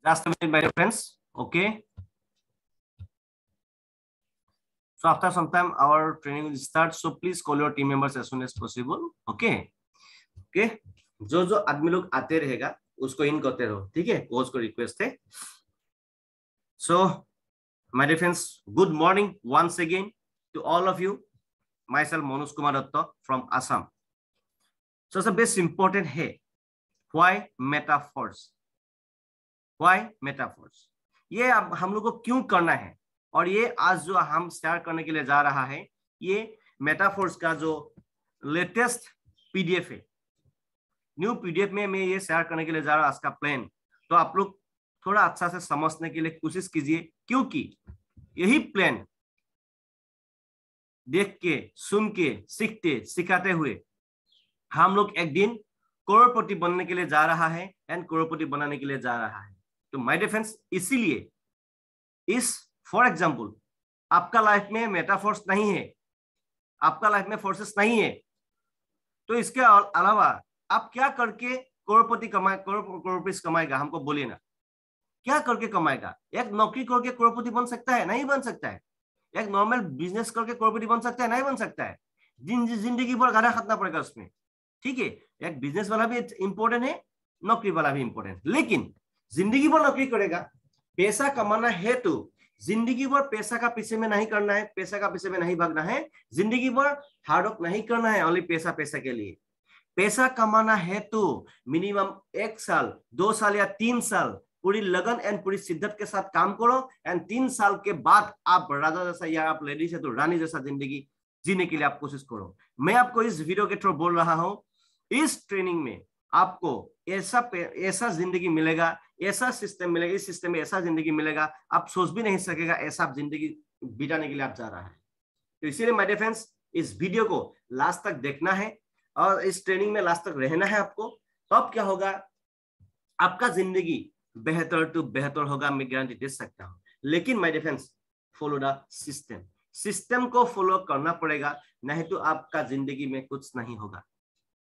Last minute, my dear friends. Okay. So after some time, our training will start. So please call your team members as soon as possible. Okay. Okay. जो आदमी लोग आते रहेगा उसको इन करते रहो, ठीक है? कोच को रिक्वेस्ट है. So my dear friends, good morning once again to all of you. Myself Manoj Kumar Datta from Assam. So the best important है why metaphors. Why metaphors? ये अब हम लोग को क्यों करना है और ये आज जो हम शेयर करने के लिए जा रहा है ये मेटाफोर्स का जो लेटेस्ट पीडीएफ है, न्यू पीडीएफ में मैं ये शेयर करने के लिए जा रहा हूं आज का प्लान. तो आप लोग थोड़ा अच्छा से समझने के लिए कोशिश कीजिए, क्योंकि यही प्लान देख के सुन के सीखते सिखाते हुए हम लोग एक दिन करोड़पति बनने के लिए जा रहा है एंड करोड़पति बनाने के लिए जा रहा है. तो माय डियर फ्रेंड्स, इसीलिए इस फॉर एग्जांपल आपका लाइफ में मेटाफोर्स नहीं है, आपका लाइफ में फोर्सेस नहीं है, तो इसके अलावा आप क्या करके करोड़पति करोड़पति कमाएगा? हमको बोलिए ना, क्या करके कमाएगा? एक नौकरी करके करोड़पति बन सकता है? नहीं बन सकता है. एक नॉर्मल बिजनेस करके करोड़पति बन सकता है? नहीं बन सकता है. जिंदगी भर गाना खतना पड़ेगा उसमें, ठीक है? एक बिजनेस वाला भी इंपॉर्टेंट है, नौकरी वाला भी इंपॉर्टेंट, लेकिन जिंदगी भर नौकरी करेगा, पैसा कमाना है तो जिंदगी भर पैसा का पीछे में नहीं करना है, पैसा का पीछे में नहीं भागना है, जिंदगी भर हार्डवर्क नहीं करना है ओनली पैसा पैसा के लिए. पैसा कमाना है तो मिनिमम 1 साल 2 साल या 3 साल पूरी लगन एंड पूरी शिद्दत के साथ काम करो एंड 3 साल के बाद आप राजा जैसा या आप लेडीज है तो रानी जैसा जिंदगी जीने के लिए आप कोशिश करो. मैं आपको इस वीडियो के थ्रू बोल रहा हूं, इस ट्रेनिंग में आपको ऐसा जिंदगी मिलेगा, ऐसा सिस्टम मिलेगा, इस सिस्टम में ऐसा जिंदगी मिलेगा आप सोच भी नहीं सकेगा ऐसा आप जिंदगी बिताने के लिए आप जा रहा है. तो इसीलिए माय डियर फ्रेंड्स, इस वीडियो को लास्ट तक देखना है और इस ट्रेनिंग में लास्ट तक रहना है आपको. तब क्या होगा, आपका जिंदगी बेहतर टू बेहतर होगा, मैं गारंटी दे सकता हूं. लेकिन my dear friends, follow the system. System को फॉलो करना पड़ेगा, नहीं तो आपका जिंदगी में कुछ नहीं होगा.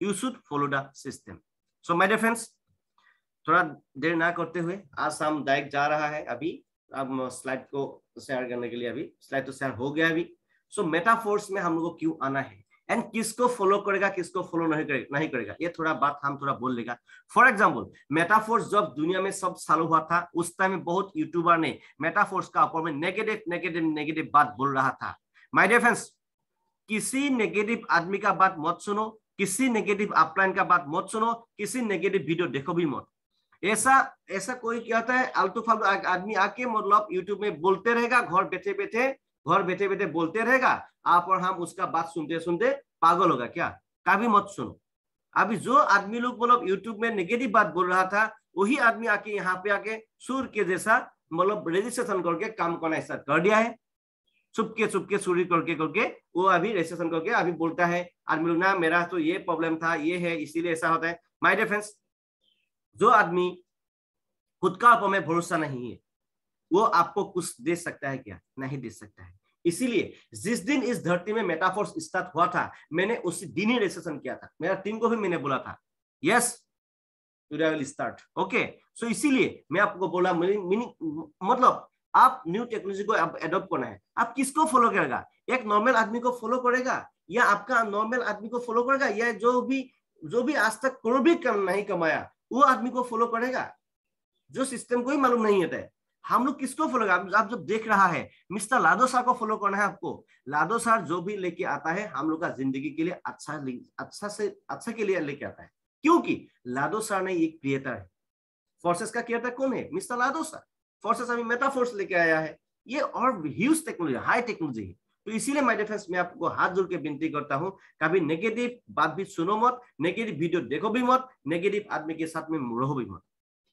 You should follow the system. So my dear friends, थोड़ा देर ना करते हुए आज हम डायरेक्ट जा रहा है. अभी अब स्लाइड को शेयर करने के लिए, अभी स्लाइड तो शेयर हो गया अभी. सो मेटाफोर्स में हम लोग को क्यों आना है एंड किसको फॉलो करेगा किसको फॉलो नहीं करेगा, ये थोड़ा बात हम थोड़ा बोल लेगा. फॉर एग्जांपल मेटाफोर्स जब दुनिया में सब चालू हुआ था उस टाइम में बहुत यूट्यूबर ने मेटाफोर्स का ऊपर में नेगेटिव बात बोल रहा था. माय डियर फ्रेंड्स, किसी नेगेटिव आदमी का बात मत सुनो, किसी नेगेटिव अपलाइन का बात मत सुनो, किसी नेगेटिव वीडियो देखो भी मत. ऐसा कोई क्या होता है, आलतू फालतू आदमी आके मतलब यूट्यूब में बोलते रहेगा, घर बैठे बैठे बोलते रहेगा, आप और हम उसका बात सुनते सुनते पागल होगा क्या? कभी मत सुनो. अभी जो आदमी लोग मतलब यूट्यूब में नेगेटिव बात बोल रहा था वही आदमी आके यहाँ पे आके सुर के जैसा मतलब रजिस्ट्रेशन करके काम करना स्टार्ट कर दिया है. चुपके चोरी करके वो अभी रजिस्ट्रेशन करके अभी बोलता है आदमी लोग ना मेरा तो ये प्रॉब्लम था, ये है, इसीलिए ऐसा होता है. माय डियर फ्रेंड्स, जो आदमी खुद का ऊपर में भरोसा नहीं है वो आपको कुछ दे सकता है क्या? नहीं दे सकता है. इसीलिए जिस दिन इस धरती में मेटाफोर्स स्टार्ट हुआ था मैंने उसी दिन ही रजिस्ट्रेशन किया था. मेरा टीम को भी मैंने बोला था yes today I will start. Okay, so इसीलिए मैं आपको बोला मतलब आप न्यू टेक्नोलॉजी को एडॉप्ट करना है. आप किसको फॉलो करेगा? एक नॉर्मल आदमी को फॉलो करेगा या आपका नॉर्मल आदमी को फॉलो करेगा या जो भी आज तक करोड़ भी नहीं कमाया वो आदमी को फॉलो करेगा? जो सिस्टम को ही मालूम नहीं होता है हम लोग किसको फॉलो करेगा? आप जब देख रहा है मिस्टर लाडो सर को फॉलो करना है आपको. लाडो सर जो भी लेके आता है हम लोग का जिंदगी के लिए अच्छा के लिए लेके आता है, क्योंकि लाडो सर ने एक क्रिएटर है. फोर्सेस का क्रिएटर कौन है? मिस्टर लाडो सर. फोर्सेस अभी मेटाफोर्स लेके आया है, ये और ह्यूज टेक्नोलॉजी, हाई टेक्नोलॉजी है. तो इसीलिए माय डियर फ्रेंड्स, मैं आपको हाथ जोड़ के विनती करता हूं, कभी नेगेटिव बात भी सुनो मत, नेगेटिव वीडियो देखो भी मत, नेगेटिव आदमी के साथ में रहो भी मत.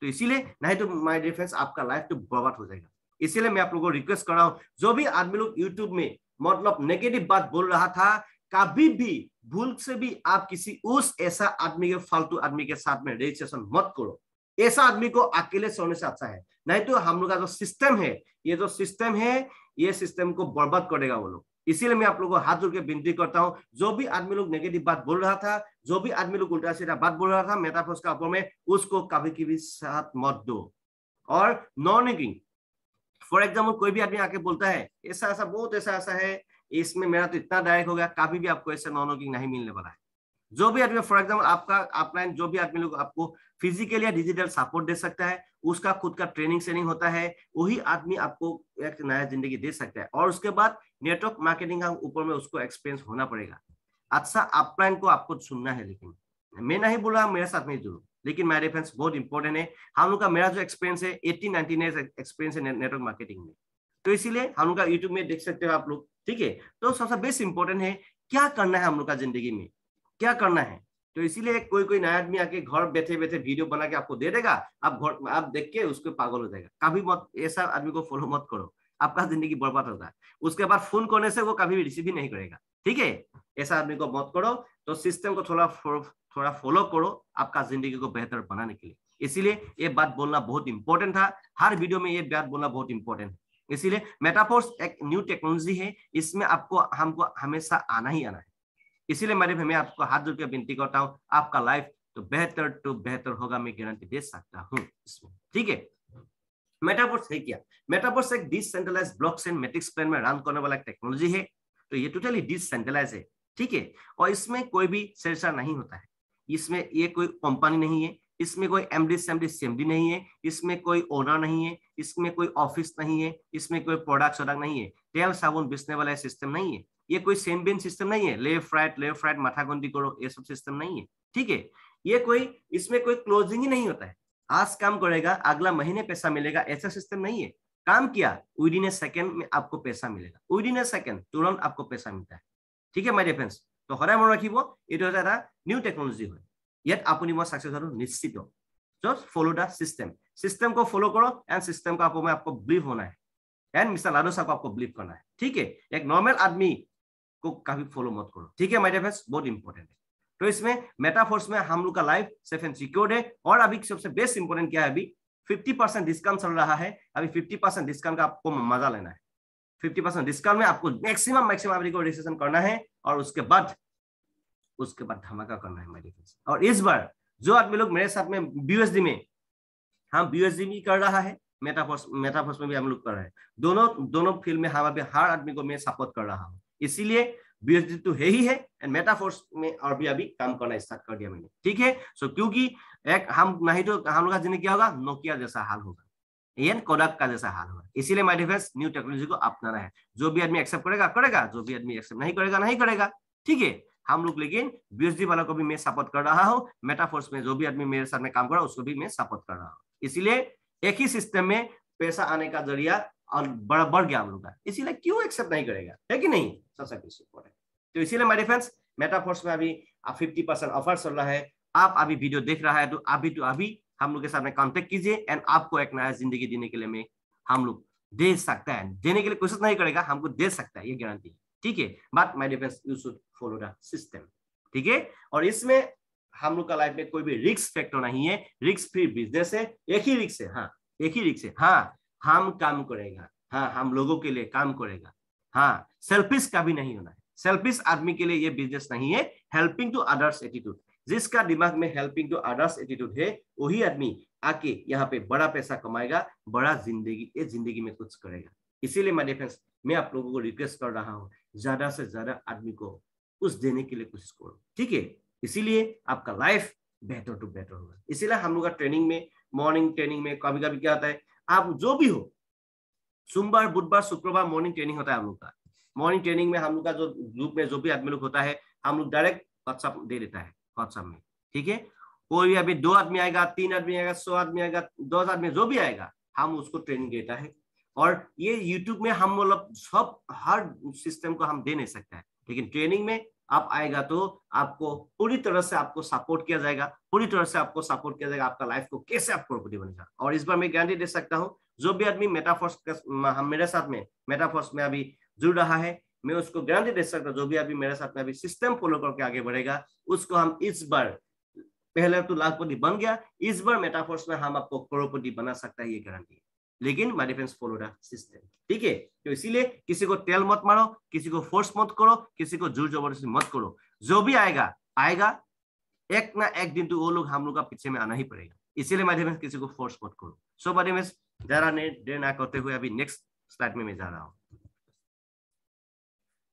तो इसीलिए नहीं तो माय डियर फ्रेंड्स आपका लाइफ तो बर्बाद हो जाएगा. इसीलिए मैं आप लोगों को रिक्वेस्ट कर रहा हूं, जो भी आदमी लोग यूट्यूब में मतलब नेगेटिव बात बोल रहा था, कभी भी भूल से भी आप किसी उस ऐसा आदमी के फालतू आदमी के साथ में रजिस्ट्रेशन मत करो. ऐसा आदमी को अकेले सोने से अच्छा है, नहीं तो हम लोग का जो सिस्टम है ये सिस्टम को बर्बाद करेगा वो लोग. इसीलिए मैं आप लोगों को हाथ जोड़ के विनती करता हूं, जो भी आदमी लोग नेगेटिव बात बोल रहा था, जो भी आदमी लोग उल्टा सीधा बात बोल रहा था मेटाफोर्स का ऊपर में, उसको कभी भी साथ मत दो. और नॉन फॉर एग्जाम्पल कोई भी आदमी आके बोलता है ऐसा ऐसा बहुत ऐसा है, इसमें मेरा तो इतना डायरेक्ट हो गया, कभी भी आपको ऐसा नॉन वर्किंग नहीं मिलने वाला है। जो भी आदमी फॉर एग्जाम्पल आपका अपलाइन जो भी आदमी लोग आपको फिजिकल या डिजिटल सपोर्ट दे सकता है, उसका खुद का ट्रेनिंग होता है, वही आदमी आपको एक नया जिंदगी दे सकता है। और उसके बाद नेटवर्क मार्केटिंग का ऊपर में उसको एक्सपीरियंस होना पड़ेगा। अच्छा अपलाइन को आपको सुनना है, लेकिन मैं नहीं बोल रहा मेरे साथ में जुड़ो, लेकिन मेरे फ्रेंड्स बहुत इंपॉर्टेंट है। हम लोग का मेरा जो एक्सपीरियंस है 18-19 एक्सपीरियंस है नेटवर्क मार्केटिंग में, तो इसीलिए हम लोग का यूट्यूब में देख सकते हो आप लोग, ठीक है। तो सबसे बेस्ट इंपॉर्टेंट है क्या करना है हम लोग का जिंदगी में, क्या करना है। तो इसीलिए कोई नया आदमी आके घर बैठे बैठे वीडियो बना के आपको दे देगा, आप देख के उसको पागल हो जाएगा। कभी मत ऐसा आदमी को फॉलो मत करो, आपका जिंदगी बर्बाद होता है। उसके बाद फोन करने से वो कभी भी रिसीव ही नहीं करेगा, ठीक है। ऐसा आदमी को मत करो। तो सिस्टम को थोड़ा फॉलो करो आपका जिंदगी को बेहतर बनाने के लिए। इसीलिए ये बात बोलना बहुत इंपॉर्टेंट था, हर वीडियो में ये बात बोलना बहुत इंपॉर्टेंट है। इसीलिए मेटाफोर्स एक न्यू टेक्नोलॉजी है, इसमें हमको हमेशा आना ही आना है। इसीलिए मैं आपको हाथ जोड़ के विनती करता हूँ, आपका लाइफ तो बेहतर होगा, मैं गारंटी दे सकता हूँ इसमें, ठीक है। मेटाफोर्स है क्या? मेटाफोर्स एक डिसेंट्रलाइज्ड ब्लॉकचेन मैट्रिक्स प्लेन में रन करने वाला एक टेक्नोलॉजी है। तो ये टोटली डिसेंट्रलाइज है, ठीक है। और इसमें कोई भी शेरशाह नहीं होता है, इसमें ये कोई कंपनी नहीं है, इसमें कोई एमडी सीएमडी नहीं है, इसमें कोई ओनर नहीं है, इसमें कोई ऑफिस नहीं है, इसमें कोई प्रोडक्ट नहीं है, तेल साबुन बेचने वाला सिस्टम नहीं है, ये कोई सेनबिन सिस्टम नहीं है, लेफ्ट राइट माथा गंदी करो ये सब सिस्टम नहीं है, ठीक है। इसमें कोई क्लोजिंग ही नहीं होता है, आज काम करेगा अगला महीने पैसा मिलेगा, ऐसा सिस्टम नहीं है। काम किया विदिन ए सेकंड में आपको पैसा मिलेगा, विदिन ए सेकंड तुरंत आपको पैसा मिलता है, ठीक है माय डियर फ्रेंड्स। तो सदाय मन राखिब एटु এটা নিউ টেকনলজি হয়, ইয়াত আপুনি মই সাকসেস হব निश्चित। जस्ट फॉलो द सिस्टम को फॉलो करो एंड सिस्टम का आपको बिलीव होना है एंड मिस्टर लाडो साहब को आपको बिलीव करना है, ठीक है। एक नॉर्मल आदमी को कभी फॉलो मत करो, ठीक है माय डियर फ्रेंड्स, बहुत इंपॉर्टेंट है। तो इसमें मेटाफोर्स में हम लोग का लाइफ सेफ एंड सिक्योर्ड है। और अभी सबसे बेस्ट इंपॉर्टेंट क्या है, अभी 50% डिस्काउंट चल रहा है, अभी 50% डिस्काउंट का आपको मजा लेना है। 50% डिस्काउंट में आपको मैक्सिमम आपको रजिस्ट्रेशन करना है और उसके बाद धमाका करना है माय फ्रेंड्स। और इस बार जो आदमी लोग मेरे साथ में बीयूएसडी में, हम बीयूएसडी भी कर रहा है, मेटाफोर्स में भी हम लोग कर रहे हैं, दोनों फील्ड में हम अभी हर आदमी को मैं सपोर्ट कर रहा हूँ। इसीलिए बीएसडी तो है ही है एंड मेटाफोर्स में और भी अभी काम करना स्टार्ट कर दिया मैंने, ठीक है। सो क्योंकि एक हम नहीं तो हम लोग का जिंदगी क्या होगा, नोकिया जैसा हाल होगा, ये कोडक का जैसा हाल होगा। इसीलिए माय डिफरेंस न्यू टेक्नोलॉजी को अपनाना है। जो भी आदमी एक्सेप्ट करेगा, जो भी आदमी एक्सेप्ट नहीं करेगा, ठीक है। हम लोग लेकिन बीएसडी वाला को भी मैं सपोर्ट कर रहा हूँ, मेटाफोर्स में जो भी आदमी मेरे साथ में काम कर रहा है उसको भी मैं सपोर्ट कर रहा हूँ। इसीलिए एक ही सिस्टम में पैसा आने का जरिया और बढ़ गया हम लोग का, इसीलिए क्यों एक्सेप्ट नहीं करेगा, है कि नहीं, सबसे इंपॉर्टेंट। तो इसीलिए माय डिफरेंस मेटाफोर्स में अभी 50% ऑफर चल रहा है। आप अभी वीडियो देख रहा है तो अभी हम लोग के साथ में कांटेक्ट कीजिए एंड आपको एक नया जिंदगी देने के लिए हम लोग दे सकता है, देने के लिए कोशिश नहीं करेगा, हमको दे सकता है, ये गारंटी है, ठीक है। But my difference you should follow the system, ठीक है। और इसमें हम लोग का लाइफ में कोई भी रिस्क फैक्टर नहीं है, रिस्क फ्री बिजनेस है, एक ही रिस्क है, एक ही रिस्क है। हम काम करेगा, हम लोगों के लिए काम करेगा, सेल्फिश का भी नहीं होना है। सेल्फिश आदमी के लिए ये बिजनेस नहीं है। हेल्पिंग टू अदर्स एटीट्यूड, जिसका दिमाग में हेल्पिंग टू अदर्स एटीट्यूड है, वही आदमी आके यहाँ पे बड़ा पैसा कमाएगा, बड़ा जिंदगी में कुछ करेगा। इसीलिए माय डिफरेंस मैं आप लोगों को रिक्वेस्ट कर रहा हूँ, ज्यादा से ज्यादा आदमी को कुछ देने के लिए कोशिश करो, ठीक है। इसीलिए आपका लाइफ बेहतर टू बेटर होगा। इसीलिए हम लोग का ट्रेनिंग में, मॉर्निंग ट्रेनिंग में कभी कभी क्या होता है, आप जो भी हो, सोमवार बुधवार शुक्रवार मॉर्निंग ट्रेनिंग होता है हम लोग का। मॉर्निंग ट्रेनिंग में हम लोग का जो ग्रुप में जो भी आदमी लोग होता है, हम लोग डायरेक्ट व्हाट्सएप दे देता है, व्हाट्सएप में, ठीक है। कोई भी अभी 2 आदमी आएगा, 3 आदमी आएगा, 100 आदमी आएगा, 10 आदमी, जो भी आएगा हम उसको ट्रेनिंग देता है। और ये यूट्यूब में हम मतलब सब हर सिस्टम को हम दे नहीं सकता है, लेकिन ट्रेनिंग में आप आएगा तो आपको पूरी तरह से आपको सपोर्ट किया जाएगा, आपका लाइफ को कैसे आप करोड़पति बनेगा। और इस बार मैं गारंटी दे सकता हूँ, जो भी आदमी मेटाफोर्स मेरे साथ में मेटाफोर्स में अभी जुड़ रहा है, मैं उसको गारंटी दे सकता हूँ, जो भी अभी मेरे साथ में अभी सिस्टम फॉलो करके आगे बढ़ेगा, उसको हम इस बार, पहले तो लाखपति बन गया, इस बार मेटाफोर्स में हम आपको करोड़पति बना सकता है, ये गारंटी है। लेकिन my difference follow the system, ठीक है। तो इसीलिए किसी को तेल मत मारो, किसी को फोर्स मत करो, किसी को जोर जबरदस्ती मत करो। जो भी आएगा एक ना एक दिन तो वो लोग हम लोग का पीछे में आना ही पड़ेगा, इसीलिए माय डियर फ्रेंड्स किसी को फोर्स मत करो। सो माय डियर फ्रेंड्स जरा ने देर ना करते हुए अभी नेक्स्ट स्लाइड में मैं जा रहा हूं।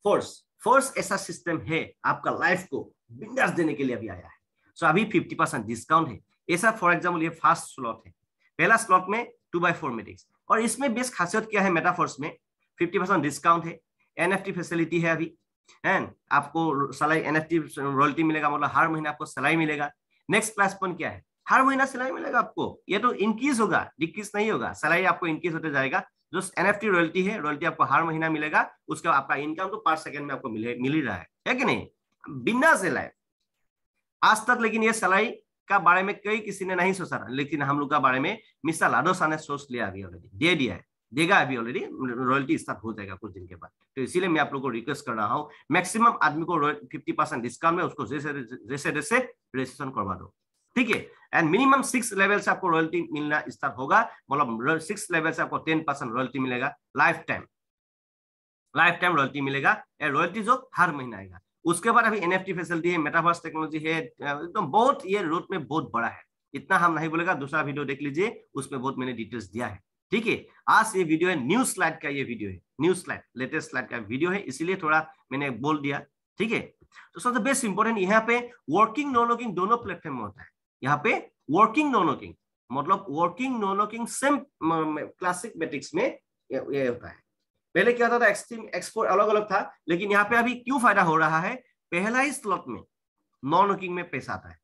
फोर्स ऐसा सिस्टम है आपका लाइफ को बिंदास देने के लिए अभी आया है। सो अभी 50% डिस्काउंट है। ऐसा फॉर एग्जाम्पल ये फर्स्ट स्लॉट है, पहला स्लॉट में 2x4 मैट्रिक्स, और इसमें बेस्ट खासियत क्या है, मेटाफोर्स में 50% डिस्काउंट है, एनएफटी फैसिलिटी है अभी, एंड आपको सलाई एनएफटी रॉयल्टी मिलेगा, मतलब हर महीने आपको सलाई मिलेगा। नेक्स्ट प्लस पॉइंट क्या है, हर महीना सलाई मिलेगा आपको, ये तो इंक्रीज होगा, डिक्रीज नहीं होगा, सलाई आपको इंक्रीज होते जाएगा। जो एनएफटी रॉयल्टी है, रॉयल्टी आपको हर महीना मिलेगा, उसका आपका इनकम तो पर सेकंड में आपको मिल ही रहा है कि नहीं, बिना से लाइफ आज तक। लेकिन ये सलाई का बारे में कई किसी ने नहीं सोचा, लेकिन हम लोग का बारे में मिस्टर लाडोसा ने सोच लिया अभी ऑलरेडी, दे दिया है, देगा अभी ऑलरेडी, रॉयल्टी स्टार्ट हो जाएगा कुछ दिन के बाद। तो इसीलिए मैं आप लोग को रिक्वेस्ट कर रहा हूँ, मैक्सिमम आदमी को 50% डिस्काउंट में उसको जैसे रजिस्ट्रेशन करवा दो, ठीक है। एंड मिनिमम 6 लेवल से आपको रॉयल्टी मिलना स्टार्ट होगा, मतलब 6 लेवल से आपको 10% रॉयल्टी मिलेगा, लाइफ टाइम रॉयल्टी मिलेगा, रॉयल्टी जो हर महीना आएगा। उसके बाद अभी एनएफटी फैसिलिटी है, मेटावर्स टेक्नोलॉजी है, एकदम बहुत ये रूट में बहुत बड़ा है, इतना हम नहीं बोलेगा, दूसरा वीडियो देख लीजिए, उसमें बहुत मैंने डिटेल्स दिया है, ठीक है। आज ये वीडियो है न्यू स्लाइड का, ये वीडियो है न्यू स्लाइड, लेटेस्ट स्लाइड का वीडियो है, इसीलिए थोड़ा मैंने बोल दिया, ठीक है। तो सबसे बेस्ट इंपॉर्टेंट यहाँ पे वर्किंग नॉन वर्किंग दोनों प्लेटफॉर्म में होता है। यहाँ पे वर्किंग नॉन वर्किंग मतलब working non working same classic matrix में ये होता है। पहले क्या होता था, एक्सट्रीम एक्सपोर्ट अलग अलग था, लेकिन यहाँ पे अभी क्यों फायदा हो रहा है, पहला ही स्लॉट में नॉन वर्किंग में पैसा आता है,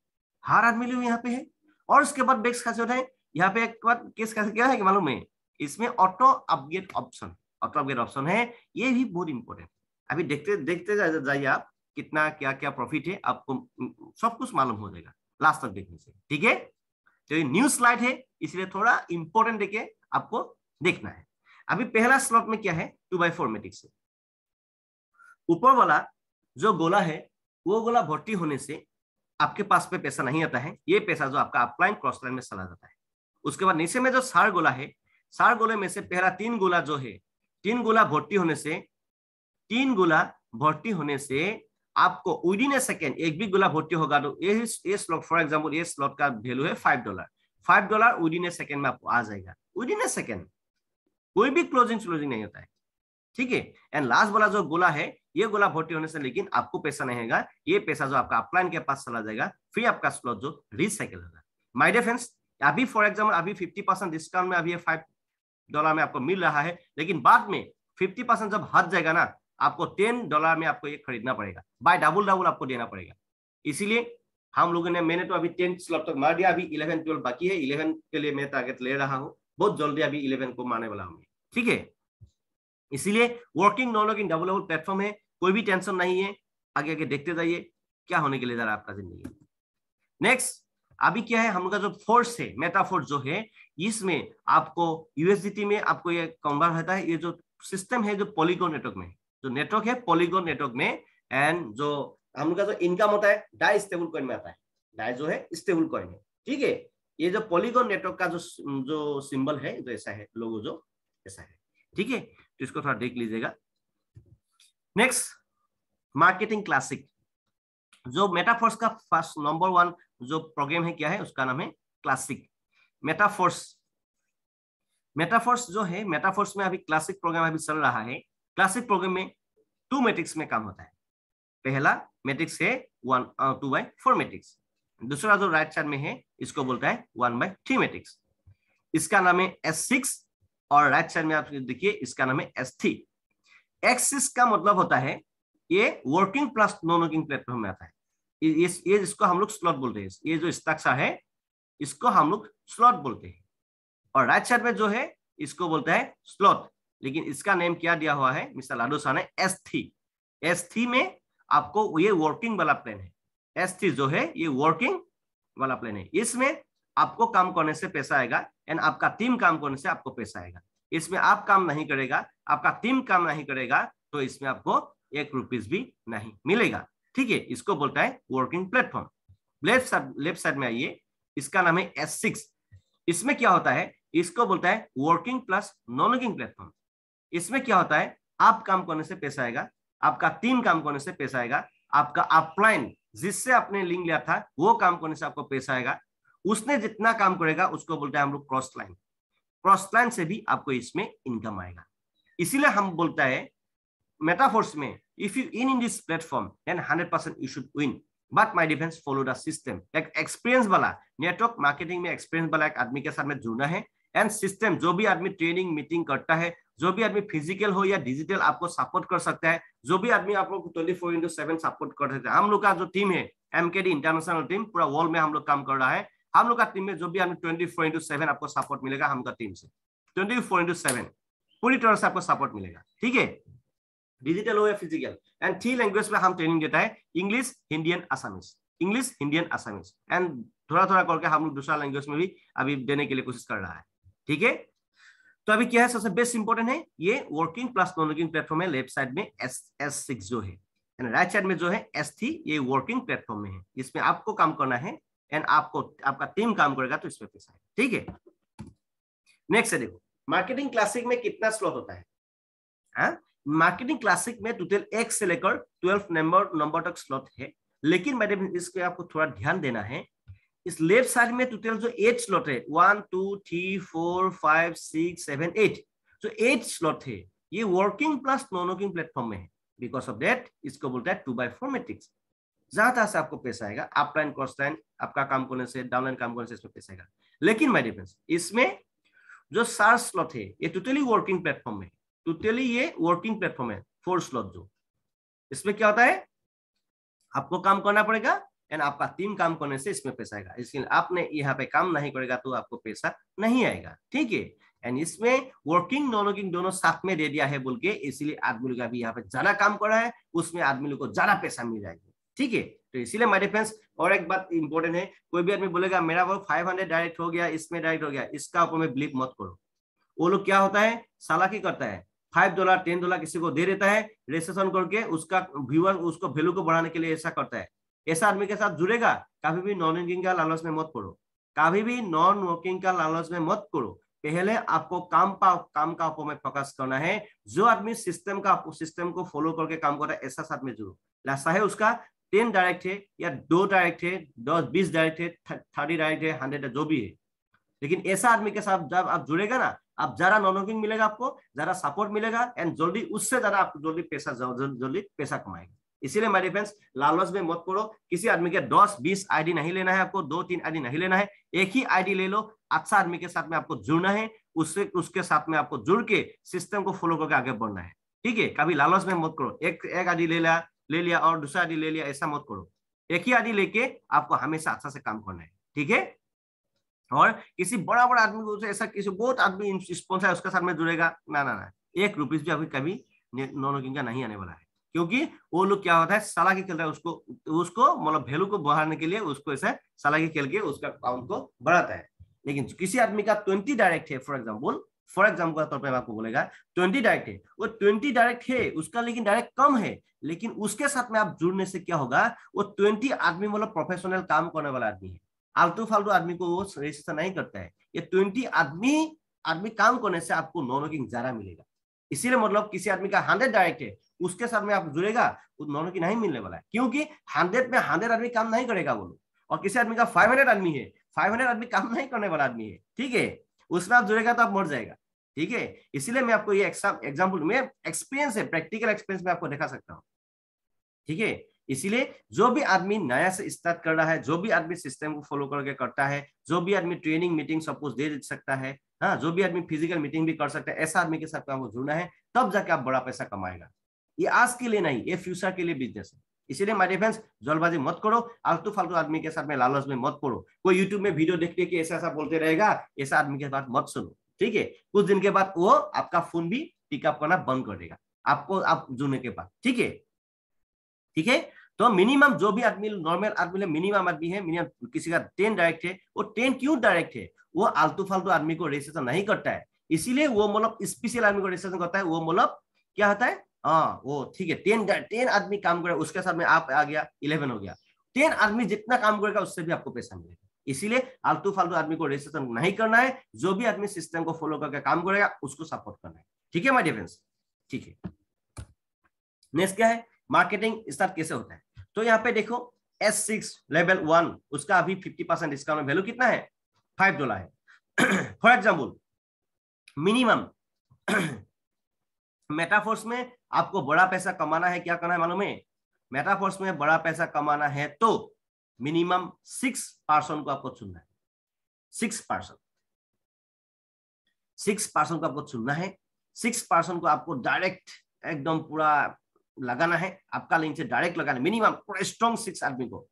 हर आदमी लोग यहाँ पे है। और उसके बाद बेस्ट खासियत है, यहाँ पे एक बात केस क्या है कि मालूम है, इसमें ऑटो अपग्रेड ऑप्शन है, ये भी बहुत इंपॉर्टेंट। अभी देखते जाइए आप कितना क्या क्या प्रॉफिट है, आपको सब कुछ मालूम हो जाएगा लास्ट तक देखने से, ठीक है। तो ये न्यू स्लाइड है, इसलिए थोड़ा इंपॉर्टेंट देके आपको देखना है। अभी पहला स्लॉट में क्या है, 2x4 मैट्रिक्स है। ऊपर वाला जो गोला है, वो गोला भर्ती होने से आपके पास पे पैसा नहीं आता है, ये पैसा जो आपका अपलाइन क्रॉस लाइन में चला जाता है। उसके बाद नीचे में जो सार गोला है, सार गोले में से पहला 3 गोला जो है, 3 गोला भर्ती होने से आपको विदिन ए सेकेंड एक भी गोला भर्ती होगा तो ये स्लॉट फॉर एग्जांपल ये स्लॉट का वैल्यू है $5 विदिन ए सेकेंड में आपको आ जाएगा, विदिन ए सेकेंड, कोई भी क्लोजिंग नहीं होता है, ठीक है। एंड लास्ट वाला जो गोला है, ये गोला भर्ती होने से लेकिन आपको पैसा नहीं आएगा, ये पैसा जो आपका अपलाइन के पास चला जाएगा, फिर आपका स्लॉट जो रिसाइकिल होगा। माय डियर फ्रेंड्स, अभी फॉर एग्जांपल अभी 50% डिस्काउंट में अभी $5 में आपको मिल रहा है, लेकिन बाद में 50% जब हट जाएगा ना, आपको $10 में आपको ये खरीदना पड़ेगा, बाय डबल आपको देना पड़ेगा। इसीलिए हम लोगों ने, मैंने तो अभी 10 स्लॉट तक मार दिया, अभी 11 12 बाकी है, 11 के लिए मैं टारगेट ले रहा हूँ, बहुत जल्दी अभी 11 को मारने वाला हूँ, ठीक है। इसीलिए working non working double platform है, कोई भी टेंशन नहीं है, आगे आगे देखते जाइए क्या होने के लिए जा रहा है आपका जिंदगी। नेक्स्ट अभी क्या है, हम लोग का जो फोर्स है, मेटाफोर्स जो है, इसमें आपको यूएसडीटी में आपको ये कन्वर्ट होता है। ये जो सिस्टम है जो पॉलीगॉन नेटवर्क में, जो नेटवर्क है पॉलीगॉन नेटवर्क में, एंड जो हम लोग का जो इनकम होता है डाई स्टेबल कॉइन में आता है, डाई जो है स्टेबल कॉइन है, ठीक है। ये जो पॉलीगॉन नेटवर्क का जो सिंबल है, जो ऐसा है, लोगो जो ऐसा है, ठीक है। तो इसको थोड़ा देख लीजिएगा। नेक्स्ट मार्केटिंग क्लासिक, जो मेटाफोर्स का फर्स्ट नंबर 1 जो प्रोग्राम है, क्या है, उसका नाम है क्लासिक मेटाफोर्स जो है, मेटाफोर्स में अभी क्लासिक प्रोग्राम अभी चल रहा है। क्लासिक प्रोग्राम में 2 मैट्रिक्स में काम होता है। पहला मैट्रिक्स है 2x4 मैट्रिक्स, दूसरा जो राइट साइड में है इसको बोलता है 1/3 मैट्रिक्स, इसका नाम है S6, और राइट साइड में आप देखिए इसका नाम है S3। एक्सिस का मतलब होता है ये working plus non working platform में आता है, ये इसको हम लोग स्लॉट बोलते हैं, ये जो स्ट्रक्चर है इसको हम लोग स्लॉट बोलते हैं। और राइट साइड में जो है इसको बोलता है स्लॉट, लेकिन इसका नेम क्या दिया हुआ है मिस्टर लाडोसा ने, S3 में आपको ये वर्किंग वाला प्लान है, S3 जो है ये वर्किंग वाला प्लान है, इसमें आपको काम करने से पैसा आएगा, एंड आपका टीम काम करने से आपको पैसा आएगा। इसमें आप काम नहीं करेगा, आपका टीम काम नहीं करेगा, तो इसमें आपको ₹1 भी नहीं मिलेगा, ठीक है। इसको बोलता है वर्किंग प्लेटफॉर्म। लेफ्ट साइड में आइए, इसका नाम है S6। इसमें क्या होता है, इसको बोलता है working plus non working platform. इसमें क्या होता है, आप काम करने से पैसा आएगा, आपका टीम काम करने से पैसा आएगा, आपका अपलाइन जिससे आपने लिंक लिया था वो काम करने से आपको पैसा आएगा, उसने जितना काम करेगा उसको बोलते हैं हम लोग क्रॉस लाइन। क्रॉस लाइन से भी आपको इसमें इनकम आएगा। इसीलिए हम बोलता है मेटाफोर्स में, if you in this platform then 100% you should win, but my defence follow the system. एक एक्सपीरियंस वाला, नेटवर्क मार्केटिंग में एक्सपीरियंस वाला एक आदमी के साथ में जुड़ना है। एंड सिस्टम, जो भी आदमी ट्रेनिंग मीटिंग करता है, जो भी आदमी फिजिकल हो या डिजिटल आपको सपोर्ट कर सकता है, जो भी आदमी आपको 24/7 सपोर्ट कर सकता है। हम लोग का जो टीम है एमकेडी इंटरनेशनल टीम, पूरा वर्ल्ड में हम लोग काम कर रहा है। हम लोग का टीम में जो भी आदमी 24/7 आपको सपोर्ट मिलेगा, हम लोग टीम से 24/7 पूरी तरह से आपको सपोर्ट मिलेगा। ठीक है, डिजिटल हो या फिजिकल। एंड 3 लैंग्वेज में हम ट्रेनिंग देता है, English, Hindi and Assamese. English, Hindi and Assamese, and थोड़ा थोड़ा करके हम लोग दूसरा लैंग्वेज में भी अभी देने के लिए कोशिश कर रहा है। ठीक है, तो अभी क्या है, सबसे बेस्ट इंपॉर्टेंट है ये working plus non working platform है। लेफ्ट साइड में S6 जो है, एंड राइट साइड में जो है S3, ये वर्किंग प्लेटफॉर्म में है। इसमें आपको काम करना है एंड आपको आपका टीम काम करेगा तो इसमें पैसा है। ठीक है, नेक्स्ट है देखो, मार्केटिंग क्लासिक में कितना स्लॉट होता है? मार्केटिंग क्लासिक में टोटल 1 से लेकर 12 नंबर तक स्लॉट है। लेकिन मैडम इसके आपको थोड़ा ध्यान देना है, इस लेफ्ट साइड में टोटल जो 8 स्लॉट है, 1 2 3 4 5 6 7 8, जो 8 स्लॉट है ये working plus non working platform में है। बिकॉज ऑफ दैट इसको बोलता है 2/4 मैट्रिक्स। जहां तहां से आपको पैसा आएगा, अपलाइन क्रॉस लाइन आपका काम करने से, डाउनलाइन काम करने से इसमें पैसा आएगा। लेकिन माय डिफरेंस, इसमें जो 4 स्लॉट है ये टोटली वर्किंग प्लेटफॉर्म में, टोटली ये वर्किंग प्लेटफॉर्म है। 4 स्लॉट जो, इसमें क्या होता है, आपको काम करना पड़ेगा एंड आपका टीम काम करने से इसमें पैसा आएगा। इसलिए आपने यहाँ पे काम नहीं करेगा तो आपको पैसा नहीं आएगा। ठीक है, एंड इसमें वर्किंग नॉन वर्किंग दोनों साथ में दे दिया है बोल के, इसलिए आदमी लोग अभी यहाँ पे ज्यादा काम कर रहा है, उसमें आदमी लोग को ज्यादा पैसा मिल जाएगा। ठीक है, तो इसीलिए माय डिफेंस। और एक बात इंपॉर्टेंट है, कोई भी आदमी बोलेगा मेरा वो 500 डायरेक्ट हो गया, इसमें डायरेक्ट हो गया, इसका ऊपर में बिलीव मत करो। वो लोग क्या होता है, सालाकी करता है, $5 $10 किसी को दे देता है, रजिस्ट्रेशन करके उसका व्यूअर उसको वैल्यू को बढ़ाने के लिए ऐसा करता है। ऐसा आदमी के साथ जुड़ेगा, कभी भी नॉन वर्किंग का लालच में मत पड़ो, कभी भी नॉन वर्किंग का लालच में मत पड़ो। पहले आपको काम का ऊपर में फोकस करना है। जो आदमी सिस्टम को फॉलो करके काम कर रहा है, ऐसा साथ में जुड़ो। चाहे उसका 10 डायरेक्ट है या 2 डायरेक्ट है, 10-20 डायरेक्ट है, 30 डायरेक्ट है, 100 है, जो भी है, लेकिन ऐसा आदमी के साथ जब आप जुड़ेगा ना, आप ज्यादा नॉन वर्किंग मिलेगा, आपको ज्यादा सपोर्ट मिलेगा एंड जल्दी उससे ज्यादा आप जल्दी पैसा कमाएगा। इसीलिए मेरे फ्रेंड्स, लालच में मत पड़ो। किसी आदमी के 10-20 आईडी नहीं लेना है, आपको 2-3 आईडी नहीं लेना है, एक ही आईडी ले लो। अच्छा आदमी के साथ में आपको जुड़ना है, उसके साथ में आपको जुड़ के सिस्टम को फॉलो करके आगे बढ़ना है। ठीक है, कभी लालच में मत करो, एक आईडी ले लिया और दूसरा आईडी ले लिया, ऐसा मत करो। एक ही आईडी लेके आपको हमेशा अच्छा से काम करना है। ठीक है, और किसी बड़ा आदमी को ऐसा, किसी बहुत आदमी स्पॉन्सर है उसके साथ में जुड़ेगा, ना, 1 रुपीस भी अभी कभी नॉन वर्किंग का नहीं आने वाला है। क्योंकि वो लोग क्या होता है, सालाकी खेलता है, उसको मतलब वैल्यू को बढ़ाने के लिए उसको ऐसा सालाकी खेल के उसका अकाउंट को बढ़ाता है। लेकिन किसी आदमी का 20 डायरेक्ट है, फॉर एग्जाम्पल का तौर पर आपको बोलेगा 20 डायरेक्ट है, वो 20 डायरेक्ट है उसका, लेकिन डायरेक्ट कम है, लेकिन उसके साथ में आप जुड़ने से क्या होगा, वो 20 आदमी मतलब प्रोफेशनल काम करने वाला आदमी है। आलतू फालतू आदमी को वो रजिस्टर नहीं करता है। ये 20 आदमी काम करने से आपको नॉन वर्किंग ज्यादा मिलेगा। इसीलिए मतलब किसी आदमी का 100 डायरेक्ट है, उसके साथ में आप जुड़ेगा तो नॉन वर्किंग नहीं मिलने वाला है, क्योंकि 100 में 100 आदमी काम नहीं करेगा वो लोग। और किसी आदमी का 500 आदमी है, 500 आदमी काम नहीं करने वाला आदमी है। ठीक है, उसमें आप जुड़ेगा तो आप मर जाएगा। ठीक है, इसीलिए मैं आपको ये एग्जाम्पल में एक्सपीरियंस है, प्रैक्टिकल एक्सपीरियंस में आपको दिखा सकता हूँ। ठीक है, इसीलिए जो भी आदमी नया से स्टार्ट कर रहा है, जो भी आदमी सिस्टम को फॉलो करके करता है, जो भी आदमी ट्रेनिंग मीटिंग सपोज दे सकता है, हाँ, जो भी आदमी फिजिकल मीटिंग भी कर सकता है, ऐसा आदमी के साथ आपको जुड़ना है, तब जाके आप बड़ा पैसा कमाएगा। ये आज के लिए नहीं, ये फ्यूचर के लिए बिजनेस है। इसीलिए माय फ्रेंड्स, जल्दबाजी मत करो, आलतू फालतू आदमी के साथ में लालच में मत पड़ो। कोई यूट्यूब में वीडियो देख के ऐसा बोलते रहेगा, ऐसा आदमी के बात मत सुनो। ठीक है, कुछ दिन के बाद वो आपका फोन भी पिकअप करना बंद कर देगा आपको, आप जुड़ने के बाद। ठीक है, ठीक है, तो मिनिमम जो भी आदमी नॉर्मल आदमी मिनिमम आदमी है, मिनिमम किसी का 10 डायरेक्ट है, वो 10 क्यों डायरेक्ट है, वो आलतू फालतू आदमी को रजिस्ट्रेशन नहीं करता है, इसीलिए वो मतलब स्पेशल आदमी को रजिस्ट्रेशन करता है। वो मतलब क्या होता है, हाँ वो ठीक है, 10 आदमी काम करे, उसके साथ में आप आ गया 11 हो गया। 10 आदमी जितना काम करेगा उससे भी आपको पैसा मिलेगा। इसीलिए आलतू फालतू आदमी को रजिस्ट्रेशन नहीं करना है, जो भी आदमी सिस्टम को फॉलो करके काम करेगा उसको सपोर्ट करना है। ठीक है माय डियर फ्रेंड्स, ठीक है। नेक्स्ट क्या है, मार्केटिंग स्टार्ट कैसे होता है। तो यहाँ पे देखो, S6 लेवल 1 उसका अभी 50% डिस्काउंट में वैल्यू कितना है? $5 है। फॉर एग्जाम्पल मिनिमम मेटाफोर्स में आपको बड़ा पैसा कमाना है, क्या करना है मालूम है? मेटाफोर्स में बड़ा पैसा कमाना है तो मिनिमम 6% को आपको चुनना है। 6% को आपको चुनना है। 6% को आपको डायरेक्ट एकदम पूरा लगाना है, आपका लिंक से डायरेक्ट लगाना है मिनिमम पूरा स्ट्रॉन्ग 6 आदमी को,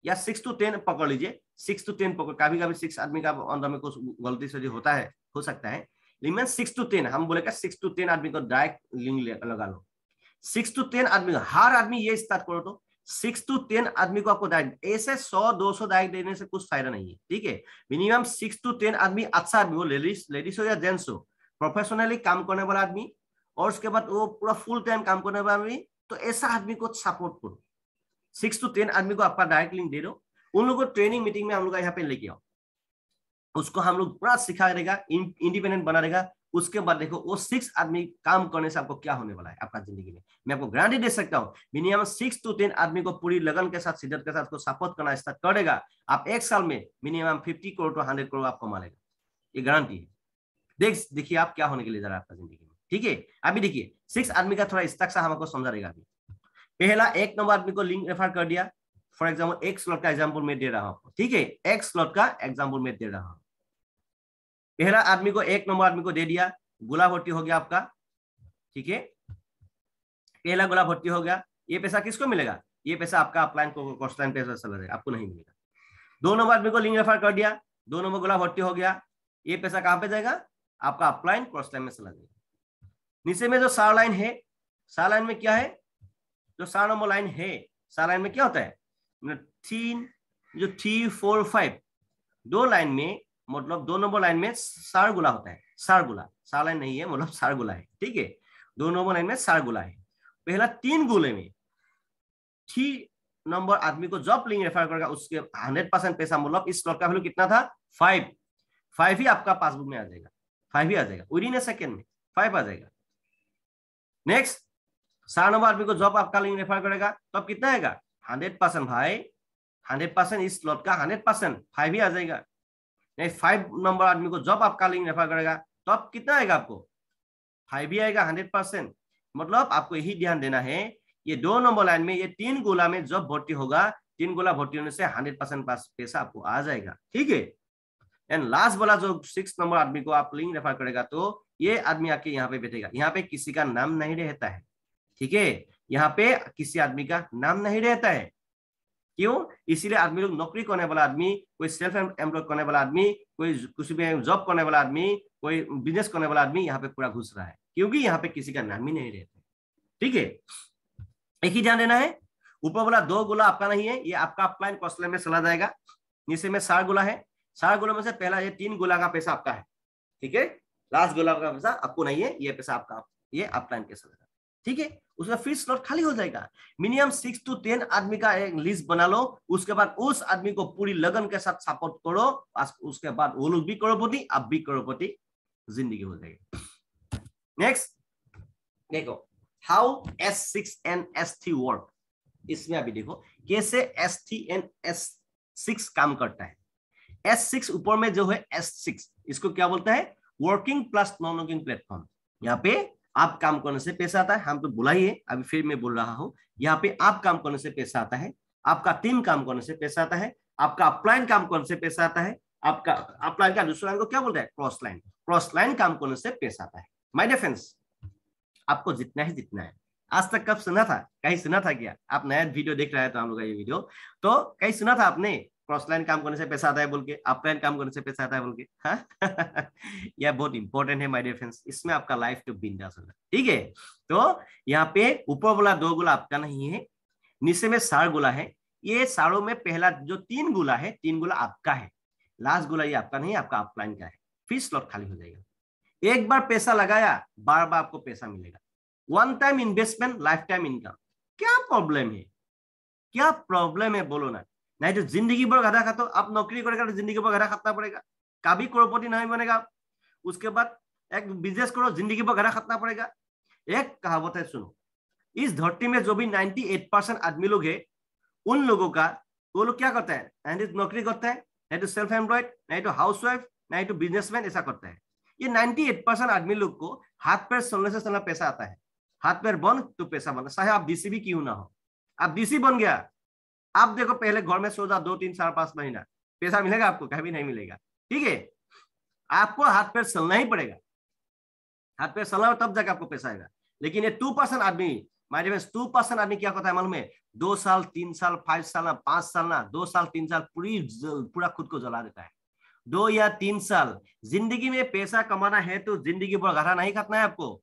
या 6 to 10 पकड़ लीजिए। 6 to 10 पकड़, कभी कभी 6 आदमी का अंदर में कुछ गलती से होता है, हो सकता है, लेकिन 6 to 10 हम बोलेगा 6 to 10 आदमी को डायरेक्ट लिंक लगा लो। 6 to 10 आदमी, हर आदमी ये स्टार्ट करो तो 6 to 10 आदमी को आपको डायरेक्ट, ऐसे 100-200 डायरेक्ट देने से कुछ फायदा नहीं है, ठीक है। मिनिमम 6 to 10 आदमी, अच्छा आदमी हो, लेडीज हो या जेंट्स हो, प्रोफेशनली काम करने वाला आदमी, और उसके बाद वो पूरा फुल टाइम काम करने वाला आदमी, तो ऐसा आदमी को सपोर्ट करो। 6 to 10 आदमी को आपका डायरेक्ट लिंक दे दो, उन लोगों को ट्रेनिंग मीटिंग में हम लोग यहाँ पे लेके आओ, उसको हम लोग पूरा सिखा देगा, इंडिपेंडेंट बना देगा। उसके बाद देखो वो 6 आदमी काम करने से आपको क्या होने वाला है आपका जिंदगी में, मैं आपको गारंटी दे सकता हूँ। मिनिमम 6 to 10 आदमी को पूरी लगन के साथ, शिद्दत के साथ को सपोर्ट करना स्टार्ट करेगा, आप एक साल में मिनिमम 50 करोड़ to 100 करोड़ आप कमा लेगा, ये गारंटी है। देखिए आप क्या होने के लिए जा रहा है आपका जिंदगी में, ठीक है। अभी देखिए 6 आदमी का थोड़ा स्ट्रक्चर हमको समझा देगा। अभी पहला 1 नंबर आदमी को लिंक रेफर कर दिया, फॉर एग्जाम्पल एक स्लॉट का एग्जाम्पल मैं दे रहा हूँ, ठीक है, एक स्लॉट का एग्जाम्पल मैं दे रहा हूँ। पहला आदमी को 1 नंबर आदमी को दे दिया, गुला भर्ती हो गया आपका, ठीक है, पहला गुला भर्ती हो गया। ये पैसा किसको मिलेगा? ये पैसा आपका अपलाइन को कॉस्टलाइन पैसा चला जाएगा, आपको नहीं मिलेगा। 2 नंबर आदमी को लिंक रेफर कर दिया, 2 नंबर गुला भर्ती हो गया, ये पैसा कहां पे जाएगा? आपका अपलाइन कॉस्टलाइन में चला जाएगा। नीचे में जो सार लाइन है, सार लाइन में क्या है? जो 4 नंबर लाइन है, सार लाइन में क्या होता है? 3, 4, 5 दो लाइन में, मतलब 2 नंबर लाइन में सार गुला होता है, सार गुला, सार लाइन नहीं है, मतलब सार गुला है, ठीक है। 2 नंबर लाइन में सार गुला है। पहला 3 गुले में 3 नंबर आदमी को जब लिंक रेफर करेगा उसके 100% पैसा, मतलब इस स्लॉट का वैल्यू कितना था? 5 ही आपका पासबुक में आ जाएगा, 5 ही आ जाएगा, विद इन ए सेकेंड में 5 आ जाएगा। नेक्स्ट 4 नंबर आदमी को जब आपका लिंक रेफर करेगा तब कितना आएगा? 100% भाई, 100% इस स्लॉट का 100% 5 ही आ जाएगा। 5 नंबर आदमी को जब आपका लिंक रेफर करेगा तब कितना आएगा? आपको 5 भी आएगा, 100%। मतलब आपको यही ध्यान देना है, ये 2 नंबर लाइन में ये 3 गोला में जब भर्ती होगा, 3 गोला भर्ती होने से 100% पैसा आपको आ जाएगा, ठीक है। एंड लास्ट वाला जो 6 नंबर आदमी को आप लिंक रेफर करेगा तो ये आदमी आके यहाँ पे बैठेगा, यहाँ पे किसी का नाम नहीं रहता है, ठीक है, यहाँ पे किसी आदमी का नाम नहीं रहता है। क्यों? इसीलिए आदमी लोग, नौकरी करने वाला आदमी, कोई सेल्फ एम्प्लॉय करने वाला आदमी, कोई कुछ भी जॉब करने वाला आदमी, कोई बिजनेस करने वाला आदमी यहाँ पे पूरा घुस रहा है, क्योंकि यहाँ पे किसी का नाम ही नहीं रहता, ठीक है। एक ही ध्यान देना है, ऊपर वाला 2 गोला आपका नहीं है, ये आपका अपलाइन कॉस्टलाइन में चला जाएगा। नीचे में 4 गोला है, 4 गोला में से पहला ये 3 गोला का पैसा आपका है, ठीक है। लास्ट गोला का पैसा आपको नहीं है, ये पैसा आपका, ये अपलाइन के चलेगा, ठीक है। उसका फिर स्लॉट खाली हो जाएगा। मिनिमम 6 to 10 आदमी का एक लिस्ट बना लो, उसके बाद उस आदमी को पूरी लगन के साथ सपोर्ट करो, उसके बाद वो लोग भी करोड़पति, आप भी करोड़पति, जिंदगी हो जाएगी। नेक्स्ट देखो how S6 and S3 work. इसमें अभी देखो कैसे S3 and S6 काम करता है। S6 ऊपर में जो है S6, इसको क्या बोलता है? Working plus non working platform. यहाँ पे आप काम करने से पैसा आता है, हम तो बोला ही है, अभी फिर मैं बोल रहा हूं, यहाँ पे आप काम करने से पैसा आता है, आपका टीम काम करने से पैसा आता है, आपका अपलाइन काम करने से पैसा आता है, आपका अपलाइन का दूसरा लाइन को क्या बोलता है? Cross line. क्रॉस लाइन काम करने से पैसा आता है। माय डियर फ्रेंड्स, आपको जितना है, आज तक कब सुना था? कहीं सुना था क्या? आप नया वीडियो देख रहे हैं तो हम लोग ये वीडियो, तो कहीं सुना था आपने क्रॉस लाइन काम करने से पैसा आता है बोल के, अपलाइन काम करने से पैसा आता है बोल के? हाँ यह बहुत इंपॉर्टेंट है माय डियर फ्रेंड्स, इसमें आपका लाइफ तो बिंदास होगा, ठीक है। तो यहाँ पे ऊपर वाला 2 गोला आपका नहीं है, नीचे में 4 गोला है। ये सारों में पहला जो 3 गोला है, 3 गोला आपका है, लास्ट गोला ये आपका नहीं, आपका अपलाइन का है। फिर स्लॉट खाली हो जाएगा। एक बार पैसा लगाया, बार बार आपको पैसा मिलेगा। One time investment, life time income. क्या प्रॉब्लम है? क्या प्रॉब्लम है बोलो ना? नहीं तो जिंदगी भर गधा खाता, आप नौकरी करेगा तो जिंदगी भर गधा खाता पड़ेगा, कभी करोड़पति नहीं बनेगा। उसके बाद एक बिजनेस करो, जिंदगी भर गधा खाता पड़ेगा। एक कहावत है सुनो, इस धरती में जो भी 98% आदमी लोग है उन लोगों का, वो लोग क्या करता है, नहीं तो नौकरी करता है, नहीं तो सेल्फ एम्प्लॉयड, नहीं तो हाउस वाइफ, नहीं तो बिजनेसमैन, ऐसा करता है। ये 98% आदमी लोग को हाथ पैर चलने से चलना पैसा आता है। हाथ पैर बन तो पैसा बन, चाहे आप डीसी भी क्यों ना हो। आप डीसी बन गया, आप देखो पहले घर में सो जाओ 2 3 4 5 महीना, पैसा मिलेगा आपको? कभी नहीं मिलेगा। ठीक है, आपको हाथ पैर चलना ही पड़ेगा, हाथ पैर चलना तब जाकर आपको पैसा आएगा। लेकिन ये 2% आदमी, माय डियर फ्रेंड्स, 2% आदमी क्या करता है मालूम है? 2 साल 3 साल 5 साल ना 5 साल ना 2 साल 3 साल पूरा खुद को जला देता है। 2 या 3 साल जिंदगी में पैसा कमाना है तो जिंदगी पर घाटा नहीं काटना है आपको।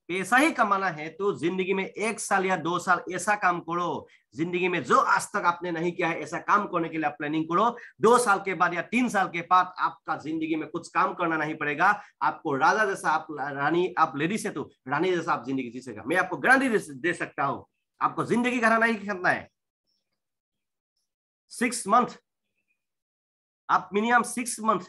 पैसा ही कमाना है तो जिंदगी में 1 साल या 2 साल ऐसा काम करो, जिंदगी में जो आज तक आपने नहीं किया है ऐसा काम करने के लिए आप प्लानिंग करो। 2 साल के बाद या 3 साल के बाद आपका जिंदगी में कुछ काम करना नहीं पड़ेगा। आपको राजा जैसा, आप रानी, आप लेडीज है तो रानी जैसा आप जिंदगी जी सकेगा। मैं आपको गारंटी दे सकता हूं, आपको जिंदगी घाटा नहीं करना है। 6 मंथ, आप मिनिमम 6 मंथ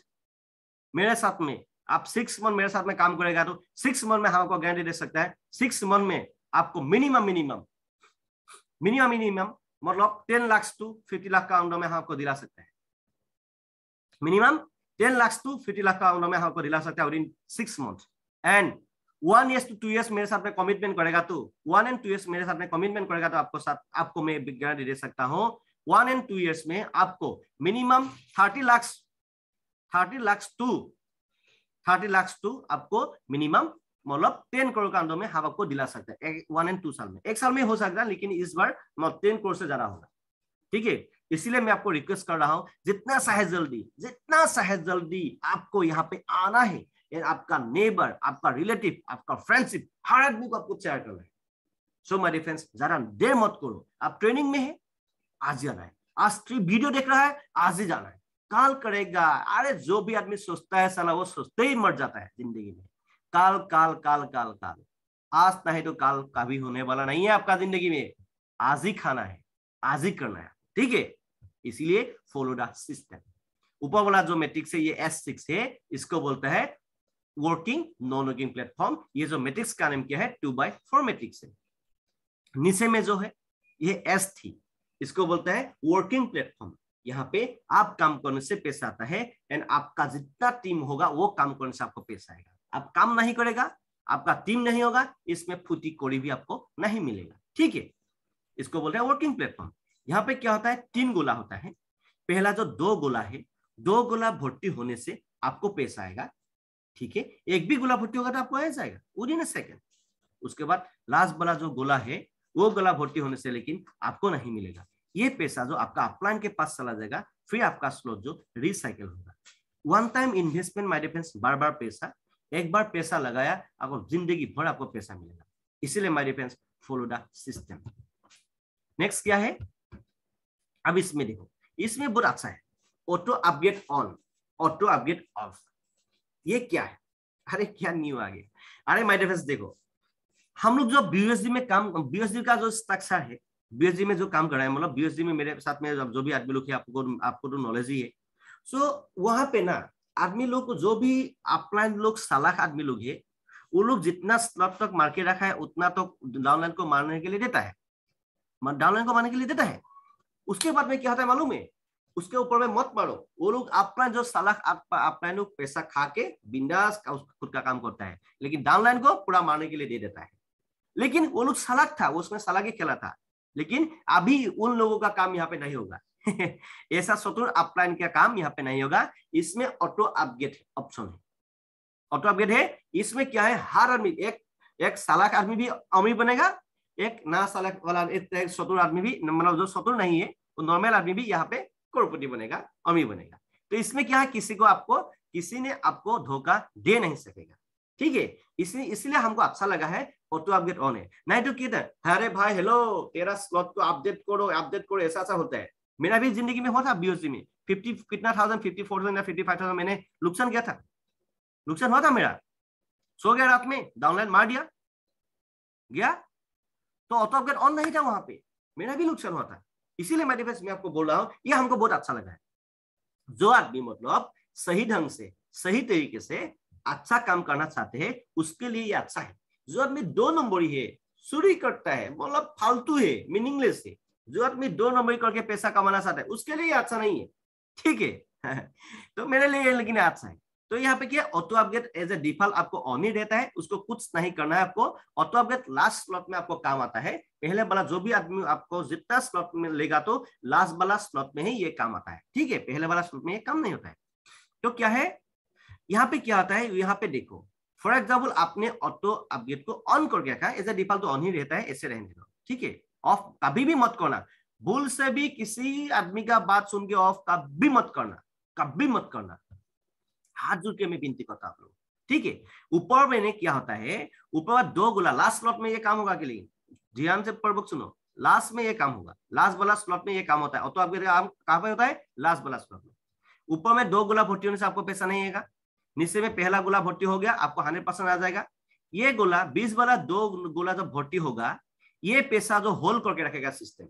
मेरे साथ में, आप 6 मंथ मेरे साथ में काम करेगा तो 6 मंथ में हम आपको गारंटी दे सकता है, 6 मंथ में आपको मिनिमम मतलब 10 लाख टू 50 लाख का अंडर में हम आपको दिला सकते हैं। मिनिमम 10 लाख टू 50 लाख का अंडर में हम आपको दिला सकते हैं within 6 month. And 1 year to 2 years मेरे साथ में कमिटमेंट करेगा तो 1 and 2 ईयर्स मेरे साथ में कमिटमेंट करेगा तो आपको मैं गारंटी दे सकता हूँ 1 and 2 ईयर्स में आपको मिनिमम 30 लाख टू आपको मिनिमम मतलब 10 करोड़ का अंदर में हम आपको दिला सकते हैं 1 and 2 साल में। 1 साल में हो सकता है लेकिन इस बार 10 करोड़ से ज्यादा होगा। ठीक है, इसीलिए मैं आपको रिक्वेस्ट कर रहा हूं जितना चाहे जल्दी आपको यहाँ पे आना है। आपका नेबर, आपका रिलेटिव, आपका फ्रेंडशिप, हर आदमी को आपको शेयर करना है। सो माय डियर फ्रेंड्स, ज्यादा देर मत करो। आप ट्रेनिंग में है, आज जाना है। आज वीडियो देख रहा है, आज ही जाना है। काल करेगा, अरे जो भी आदमी सोचता है साला वो सोचते ही मर जाता है जिंदगी में। काल काल काल काल काल, आज नहीं तो काल कभी होने वाला नहीं है आपका जिंदगी में। आज ही खाना है, आज ही करना है। ठीक है, इसीलिए फॉलो द सिस्टम। ऊपर वाला जो मैट्रिक्स है ये S6 है, इसको बोलता है वर्किंग नॉन वर्किंग प्लेटफॉर्म। ये जो मैट्रिक्स का नाम क्या है 2/4 मैट्रिक्स है। नीचे में जो है ये S3, इसको बोलता है वर्किंग प्लेटफॉर्म। यहाँ पे आप काम करने से पैसा आता है एंड आपका जितना टीम होगा वो काम करने से आपको पैसा आएगा। आप काम नहीं करेगा, आपका टीम नहीं होगा, इसमें फूटी कोड़ी भी आपको नहीं मिलेगा। ठीक है, इसको बोलते हैं वर्किंग प्लेटफॉर्म। यहाँ पे क्या होता है, 3 गोला होता है। पहला जो 2 गोला है, 2 गोला भर्ती होने से आपको पैसा आएगा। ठीक है, एक भी गोला भर्ती होगा तो आपको आ जाएगा विदिन अ सेकंड। उसके बाद लास्ट वाला जो गोला है वो गोला भर्ती होने से लेकिन आपको नहीं मिलेगा। ये पैसा जो आपका अपलाइन के पास चला जाएगा, फिर आपका स्लॉट जो रिसाइकिल होगा। One time investment my defence, बार बार पैसा, एक बार पैसा लगाया आपको जिंदगी भर आपको पैसा मिलेगा। इसीलिए my defence follow the system. Next क्या है, अब इसमें देखो, इसमें बहुत अच्छा है, auto upgrade on, auto upgrade of. ये क्या है? अरे क्या न्यू आ गया। अरे माय डिफेंस देखो, हम लोग जो बीएसडी में काम, बीएसडी का जो स्ट्रक्चर है, बीएसडी में जो काम कर रहा है, मतलब बीएसडी में मेरे साथ में जो भी आदमी लोग है, आपको तो नॉलेज ही है। सो वहां पे ना आदमी लोग जो भी अपलाइन लोग सालाक आदमी लोग है, वो लोग जितना स्लॉट तक मार के रखा है उतना तो डाउनलाइन को मारने के लिए देता है, डाउनलाइन को मारने के लिए देता है। उसके बाद में क्या होता है मालूम है, उसके ऊपर में मत मारो। वो लोग अपना जो सालाक अपलाइन लोग पैसा खा के बिंदास खुद का काम करता है, लेकिन डाउनलाइन को पूरा मारने के लिए दे देता है। लेकिन वो लोग सालाक था, उसमें सालाक ही खेला था। लेकिन अभी उन लोगों का काम यहाँ पे नहीं होगा। ऐसा स्वतंत्र अपलाइन का काम यहाँ पे नहीं होगा। इसमें ऑटो अपग्रेड ऑप्शन है, ऑटो अपग्रेड है। इसमें क्या है, हर आदमी, एक सालाक आदमी भी अमीर बनेगा, एक ना सालाक वाला एक स्वतंत्र आदमी भी, मतलब जो स्वतंत्र नहीं है वो नॉर्मल आदमी भी यहाँ पे करोड़पति बनेगा, अमीर बनेगा। तो इसमें क्या है, किसी ने आपको धोखा दे नहीं सकेगा। ठीक है, इसलिए हमको अच्छा लगा है ऑटो अपडेट ऑन है। नहीं तो किधर, अरे भाई हेलो तेरा स्लॉट को अपडेट करो, ऐसा होता है। मेरा भी जिंदगी में हुआ था बीओसी में 50 कितना 54,000 या 55,000 मैंने नुकसान किया था, नुकसान हुआ था मेरा। सो गया रात में, डाउनलाइन मार दिया गया, तो ऑटो अपडेट ऑन नहीं था वहां पे, मेरा भी नुकसान हुआ था। इसीलिए मैं आपको बोल रहा हूँ, ये हमको बहुत अच्छा लगा है। जो आदमी मतलब सही ढंग से, सही तरीके से अच्छा काम करना चाहते हैं उसके लिए ये अच्छा है। जो आदमी 2 नंबरी है, चोरी करता है, मतलब फालतू है, मीनिंगलेस है, जो आदमी 2 नंबर करके पैसा कमाना चाहता है उसके लिए अच्छा नहीं है, ठीक है। तो मेरे लिए लेकिन अच्छा है। तो यहाँ पे क्या auto upgrade as a default आपको ऑन ही रहता है, उसको कुछ नहीं करना है आपको। ऑटो अपग्रेड लास्ट स्लॉट में आपको काम आता है, पहले वाला जो भी आदमी आपको जितना स्लॉट में लेगा तो लास्ट वाला स्लॉट में ही ये काम आता है, ठीक है, पहले वाला स्लॉट में ये काम नहीं होता है। तो क्या है यहाँ पे क्या आता है, यहाँ पे देखो फॉर एग्जाम्पल आपने ऑटो अपग्रेड को ऑन करके रखा है, एज ए डिफॉल्ट तो ऑन ही रहता है, ऐसे रहने दो, ठीक है। ऑफ कभी भी मत करना, भूल से भी किसी आदमी का बात सुन के ऑफ कभी मत करना, कभी मत करना, हाथ जोड़ के मैं विनती करता आप लोग, ठीक है। ऊपर में क्या होता है, ऊपर 2 गोला लास्ट स्लॉट में ये काम होगा के लिए ध्यान से पूर्वक सुनो, लास्ट में ये काम होगा, लास्ट वाला स्लॉट में ये काम होता है। ऑटो अपग्रेड कहां पे होता है, लास्ट वाला स्लॉट में। ऊपर में 2 गोला भर्ती होने से आपको पैसा नहीं आएगा, नीचे में पहला गोला भर्ती हो गया आपको 100% आ जाएगा। ये गोला 20 वाला 2 गोला जब भर्ती होगा, ये पैसा जो होल्ड करके रखेगा सिस्टम,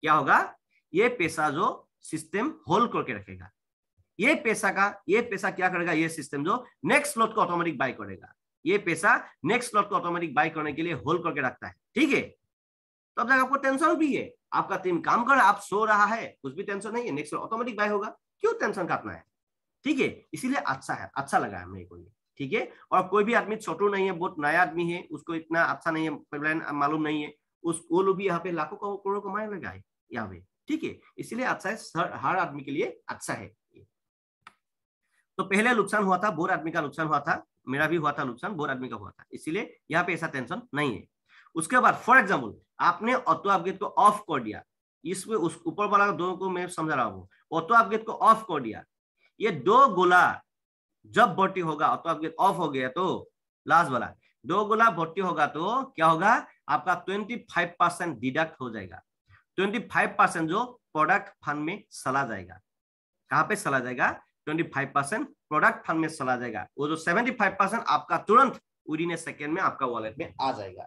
क्या होगा, ये पैसा जो सिस्टम होल्ड करके रखेगा, ये पैसा क्या करेगा, ये सिस्टम जो नेक्स्ट स्लॉट को ऑटोमेटिक बाय करेगा, ये पैसा नेक्स्ट स्लॉट को ऑटोमेटिक बाय करने के लिए होल्ड करके रखता है, ठीक है। तो अब तक आपको टेंशन भी है, आपका टीम काम कर रहा है, आप सो रहा है, कुछ भी टेंशन नहीं है, नेक्स्ट ऑटोमेटिक बाय होगा, क्यों टेंशन काटना है, ठीक है। इसीलिए अच्छा है, अच्छा लगा है मेरे को ये, ठीक है। और कोई भी आदमी छोटू नहीं है, बहुत नया आदमी है, उसको इतना अच्छा नहीं है, मालूम नहीं है, वो लोग भी यहाँ पे लाखों करोड़ों कमाने लगा है यहाँ पे, ठीक है। इसलिए अच्छा है, हर आदमी के लिए अच्छा है। तो पहले नुकसान हुआ था, बोर आदमी का नुकसान हुआ था, मेरा भी हुआ था नुकसान, बोर आदमी का हुआ था, इसीलिए यहाँ पे ऐसा टेंशन नहीं है। उसके बाद फॉर एग्जाम्पल आपने ऑटो अपग्रेड को ऑफ कर दिया, इसमें उस ऊपर वाला 2 को मैं समझा रहा हूँ, ऑटो अपग्रेड को ऑफ कर दिया, ये 2 गोला जब भर्ती होगा, ऑटो अपग्रेड ऑफ हो गया तो लास्ट वाला 2 गोला भर्ती होगा तो क्या होगा, आपका 25% डिडक्ट हो जाएगा, 25% जो प्रोडक्ट फंड में चला जाएगा, कहां पे चला जाएगा, 25% प्रोडक्ट फंड में चला जाएगा, वो जो 75% आपका तुरंत विदिन ए सेकेंड में आपका वॉलेट में आ जाएगा,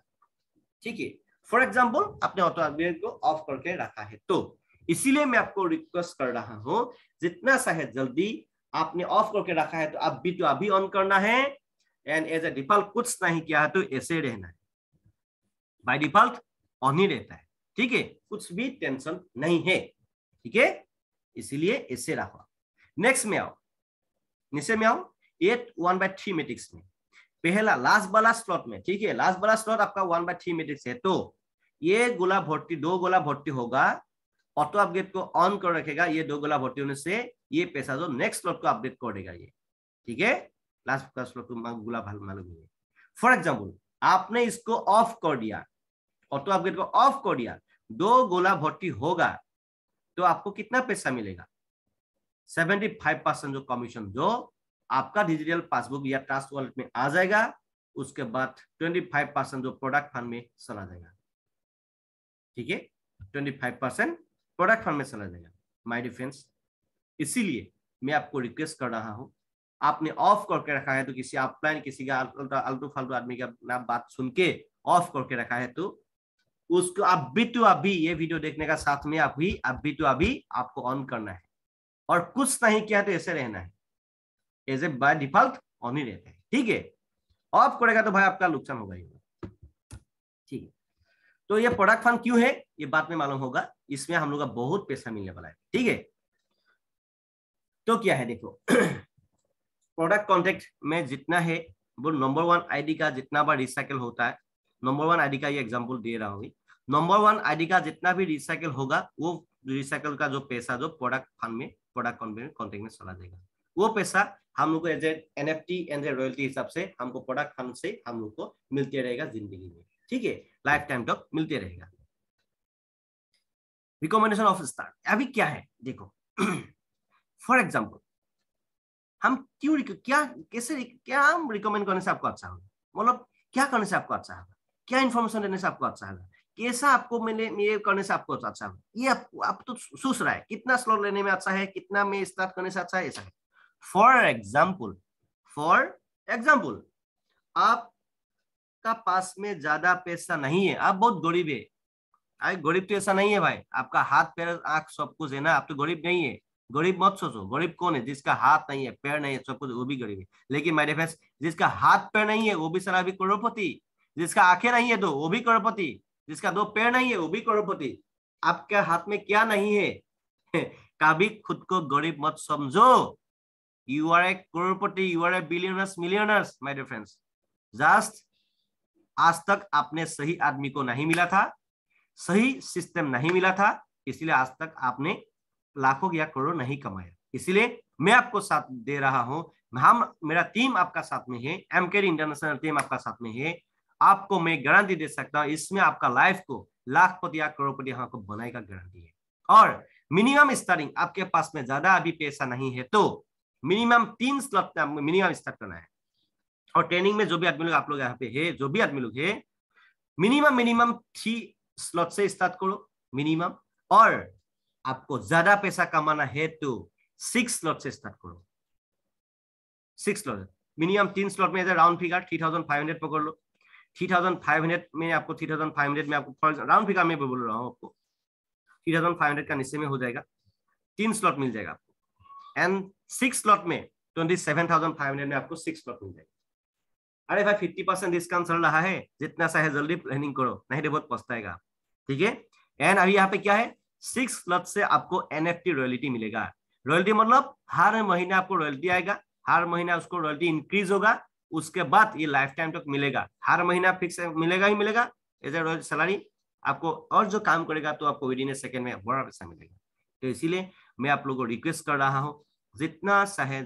ठीक है। फॉर एग्जाम्पल आपने ऑटो अपग्रेड को ऑफ करके रखा है, तो इसीलिए मैं आपको रिक्वेस्ट कर रहा हूं, जितना चाहे जल्दी आपने ऑफ करके रखा है तो अभी तो अभी ऑन करना है, एंड एज ए डिफॉल्ट कुछ नहीं किया है तो ऐसे रहना है, बाय डिफॉल्ट ऑन ही रहता है, ठीक है, कुछ भी टेंशन नहीं है, ठीक है, इसीलिए ऐसे रखो। नेक्स्ट में आओ, नीचे में आओ, 1/3 मैट्रिक्स में पहला लास्ट वाला स्लॉट में, ठीक है, लास्ट वाला स्लॉट आपका 1/3 मैट्रिक्स है, तो ये गोला भर्ती 2 गोला भर्ती होगा, ऑटो अपग्रेड को ऑन कर रखेगा, ये 2 गोला भर्ती होने से ये पैसा जो नेक्स्ट स्लॉट को अपडेट कर देगा ये, ठीक है, लास्ट का स्लॉट को गोला मालूम है। फॉर एग्जाम्पल आपने इसको ऑफ कर दिया, ऑटो अपग्रेड को ऑफ कर दिया, 2 गोला भर्ती होगा तो आपको कितना पैसा मिलेगा, 75% जो कमीशन जो आपका डिजिटल पासबुक या ट्रस्ट वॉलेट में आ जाएगा, उसके बाद 25% जो प्रोडक्ट फंड में चला जाएगा, ठीक है, 25% प्रोडक्ट फंड में चला जाएगा माय डिफेंस। इसीलिए मैं आपको रिक्वेस्ट कर रहा हूं, आपने ऑफ करके रखा है तो किसी अपलाइन किसी का आलतू फालतू आदमी का बात सुन के ऑफ करके रखा है तो उसको अभी तो अभी ये वीडियो देखने का साथ में अभी तो अभी आपको ऑन करना है, और कुछ नहीं किया तो ऐसे रहना है, as a by default on ही रहता है, ठीक है। ऑफ करेगा तो भाई आपका नुकसान होगा ही, ठीक है। तो ये प्रोडक्ट फंड क्यों है ये बात में मालूम होगा, इसमें हम लोग का बहुत पैसा मिलने वाला है, ठीक है। तो क्या है देखो, प्रोडक्ट कॉन्ट्रैक्ट में जितना है वो नंबर 1 आईडी का जितना बार रिसाइकल होता है, नंबर 1 आईडी का ये एग्जांपल दे रहा हूँ, नंबर 1 आईडी का जितना भी रिसाइकल होगा वो रिसाइकल का जो पैसा जो प्रोडक्ट फंड में प्रोडक्ट कॉन्ट्रैक्ट में चला जाएगा, वो पैसा हम लोग को एज एनएफटी एंड रॉयल्टी हिसाब से हमको प्रोडक्ट फंड से हम लोग को मिलते रहेगा जिंदगी में, ठीक है, लाइफ टाइम तक मिलते रहेगा। रिकमेंडेशन ऑफ स्टार्ट, अभी क्या है देखो, फॉर एग्जाम्पल हम क्यों क्या हम रिकमेंड करने से आपको अच्छा होगा, मतलब क्या करने से आपको अच्छा होगा, क्या इन्फॉर्मेशन देने से आपको अच्छा होगा, कैसा आपको मैंने ये करने से आपको अच्छा होगा, ये आप तो सोच रहा है कितना स्लॉट लेने में अच्छा है, कितना में स्टार्ट करने से अच्छा है, ऐसा है। फॉर एग्जाम्पल आपका पास में ज्यादा पैसा नहीं है, आप बहुत गरीब है, गरीब तो ऐसा नहीं है भाई, आपका हाथ पैर आंख सब कुछ है ना, आप तो गरीब नहीं है, गरीब मत सोचो, गरीब कौन है, जिसका हाथ नहीं है पैर नहीं है सब कुछ वो भी गरीब है, लेकिन माय डियर फ्रेंड्स जिसका हाथ पैर नहीं है वो भी सारा भी करोड़पति, जिसका आंखें नहीं है दो वो भी करोड़पति, जिसका 2 पैर नहीं है वो भी करोड़पति, आपके हाथ में क्या नहीं है। कभी खुद को गरीब मत समझो। यू आर ए करोड़पति, you are a billionaires, millionaires my dear friends. Just आज तक आपने सही आदमी को नहीं मिला था, सही सिस्टम नहीं मिला था, इसलिए आज तक आपने लाखों या करोड़ नहीं कमाया। इसलिए मैं आपको साथ दे रहा हूं, मेरा टीम आपका साथ में है, एमकेडी इंटरनेशनल टीम आपका साथ में है। आपको मैं गारंटी दे सकता हूं, इसमें आपका लाइफ को लाखपति या करोड़पति हमको बनाने का गारंटी है। और मिनिमम स्टार्टिंग आपके पास में ज्यादा अभी पैसा नहीं है तो मिनिमम 3 स्लॉट मिनिमम स्टार्ट करना है। और ट्रेनिंग में जो भी आदमी लोग आप लोग यहाँ पे है, जो भी आदमी लोग है, मिनिमम 3 स्लॉट से स्टार्ट करो मिनिमम। और आपको ज्यादा पैसा कमाना है तो 6 स्लॉट से स्टार्ट करो। 6 स्लॉट मिनिमम 3 स्लॉट में राउंड फिगर 3500 पकड़ लो। 3500 में आपको 3500 में आपको राउंड फिगर में बोल रहा हूँ, आपको 3500 का नीचे में हो जाएगा, 3 स्लॉट मिल जाएगा आपको। एंड 6 स्लॉट में 27,500 में आपको 6 स्लॉट मिल जाएगा। अरे भाई 50% डिस्काउंट चल रहा है, जितना सा है जल्दी प्लानिंग करो, नहीं तो बहुत पछताएगा। ठीक है। एंड अभी यहाँ पे क्या है, 6 स्लॉट से आपको NFT रॉयल्टी मिलेगा। रॉयल्टी मतलब हर महीने आपको रॉयल्टी आएगा, हर महीना उसको रॉयल्टी इंक्रीज होगा, उसके बाद ये लाइफ टाइम तक मिलेगा। हर महीना फिक्स मिलेगा ही मिलेगा एज ए रॉयल्टी सैलरी आपको, और जो काम करेगा तो आपको विदिन ए सेकेंड में बड़ा पैसा मिलेगा। तो इसीलिए मैं आप लोगों को रिक्वेस्ट कर रहा हूँ, जितना सा है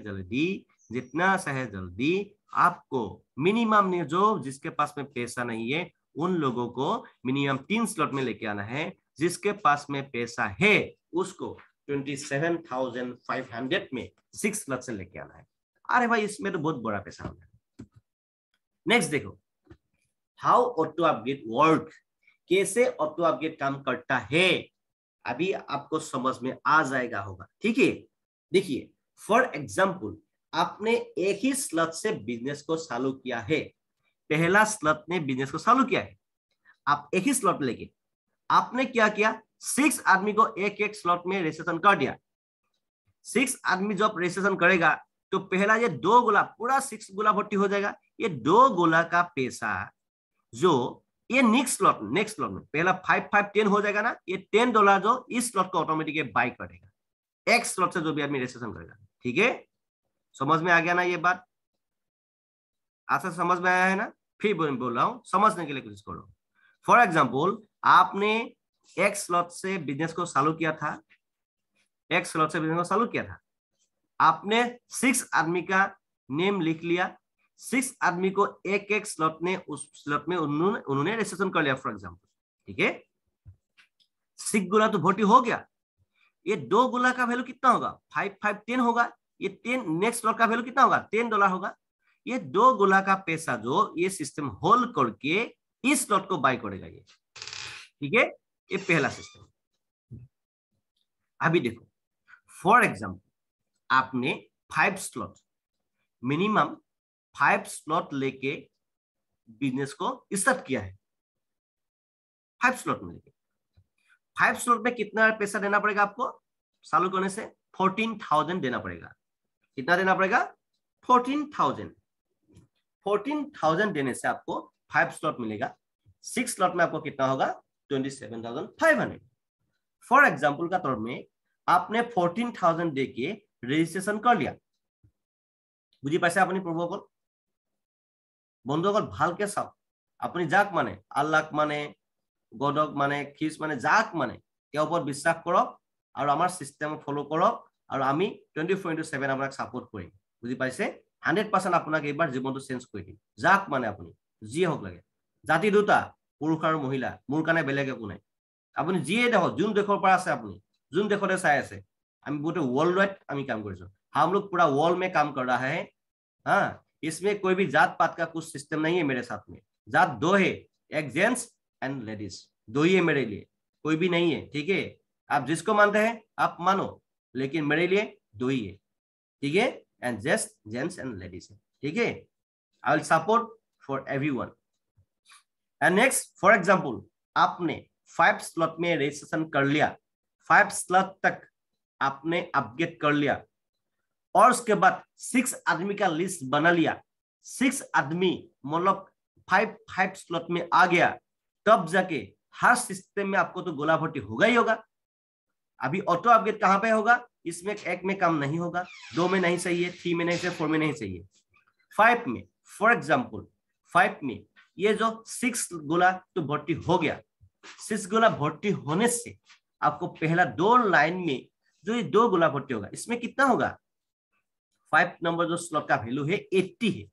जल्दी आपको मिनिमम ने जो जिसके पास में पैसा नहीं है उन लोगों को मिनिमम 3 स्लॉट में लेके आना है। जिसके पास में पैसा है उसको 27,500 में 6 स्लॉट से लेके आना है। अरे भाई इसमें तो बहुत बड़ा पैसा होगा। नेक्स्ट देखो, हाउ ऑटो अपग्रेड वर्क, कैसे ऑटो अपग्रेड काम करता है, अभी आपको समझ में आ जाएगा होगा। ठीक है। देखिए फॉर एग्जाम्पल आपने एक ही स्लॉट से बिजनेस को चालू किया है, पहला स्लॉट ने बिजनेस को चालू किया है, आप एक ही स्लॉट लेके आपने क्या किया, 6 आदमी को एक एक स्लॉट में रजिस्ट्रेशन कर दिया। 6 आदमी जब रजिस्ट्रेशन करेगा तो पहला ये 2 गोला पूरा 6 गोला भर्ती हो जाएगा। ये 2 गोला का पैसा जो ये नेक्स्ट स्लॉट में पहला 5-5-10 हो जाएगा ना, ये $10 जो इस स्लॉट को ऑटोमेटिक बाय करेगा एक स्लॉट से जो भी आदमी रजिस्ट्रेशन करेगा। ठीक है, समझ में आ गया ना ये बात? अच्छा समझ में आया है ना? फिर बोल रहा हूं, समझने के लिए कोशिश करो। फॉर एग्जाम्पल आपने एक स्लॉट से बिजनेस को चालू किया था, आपने 6 आदमी का नेम लिख लिया, 6 आदमी को एक एक स्लॉट में उस स्लॉट में उन्होंने रजिस्ट्रेशन कर लिया फॉर एग्जाम्पल। ठीक है, 6 गुना तो भर्ती हो गया। ये 2 गुना का वैल्यू कितना होगा, 5-5-10 होगा। ये 10 नेक्स्ट स्लॉट का वैल्यू कितना होगा, $10 होगा। ये 2 गुना का पैसा जो ये सिस्टम होल्ड करके इस स्लॉट को बाय करेगा ये। ठीक है, ये पहला सिस्टम। अभी देखो फॉर एग्जाम्पल आपने 5 स्लॉट मिनिमम 5 स्लॉट लेके बिजनेस को स्टार्ट किया है। 5 स्लॉट में लेके 5 स्लॉट में कितना पैसा देना पड़ेगा आपको चालू करने से, 14,000 देना पड़ेगा। कितना देना पड़ेगा, 14,000 देने से आपको 5 स्लॉट मिलेगा। 6 स्लॉट में आपको कितना होगा, 27,500। फॉर एग्जाम्पल का तौर में आपने 14,000 देके रेजिस्ट्रेशन कर लिया। बुझी पाइছে আপুনি প্ৰভুসকল? বন্ধুসকল ভালকে চাওক, আপুনি যাক মানে আল্লাহক মানে গডক মানে খ্ৰীষ্ট মানে যাক মানে তেওঁৰ ওপৰত বিশ্বাস কৰক আৰু আমাৰ সিস্টেম ফলো কৰক আৰু আমি 24/7 আপোনাক সাপোর্ট কৰিম। বুঝি পাইছে? 100% আপোনাক এবাৰ জীৱনটো চেঞ্জ কৰি দিম। যাক মানে আপুনি যি হওক লাগে, জাতি দুটা পুৰুষ আৰু মহিলা, মোৰ কাৰণে বেলেগ একো নাই। আপুনি যিয়ে দেখক, যোন দেশৰ পৰা আছে আপুনি, যোন দেশতে চাই আছে, আমি গোটে वर्ल्ड वाइड আমি কাম কৰিছো। हम लोग पूरा वर्ल्ड में काम कर रहा है। हाँ, इसमें कोई भी जात पात का कुछ सिस्टम नहीं है मेरे साथ में। जात 2 है, एक जेंट्स एंड लेडीज, 2 ही है मेरे लिए, कोई भी नहीं है। ठीक है, आप जिसको मानते हैं आप मानो, लेकिन मेरे लिए 2 ही है। ठीक है, and just gents and ladies है। ठीक है, I will support for everyone. And next for example आपने 5 स्लॉट में रजिस्ट्रेशन कर लिया, 5 स्लॉट तक आपने अपग्रेड कर लिया और उसके बाद 6 आदमी का लिस्ट बना लिया। 6 आदमी मतलब 5 स्लॉट में आ गया, तब जाके हर सिस्टम में आपको तो गोला भर्ती होगा ही होगा। अभी ऑटो अपग्रेड कहां पे होगा? इसमें एक में काम नहीं होगा, 2 में नहीं सही है, 3 में नहीं सही, 4 में नहीं सही है, 5 में फॉर एग्जाम्पल 5 में ये जो 6 गोला तो भर्ती हो गया। 6 गोला भर्ती होने से आपको पहला 2 लाइन में जो ये 2 गोला भर्ती होगा, इसमें कितना होगा? 5 नंबर जो स्लॉट का वैल्यू है 80 है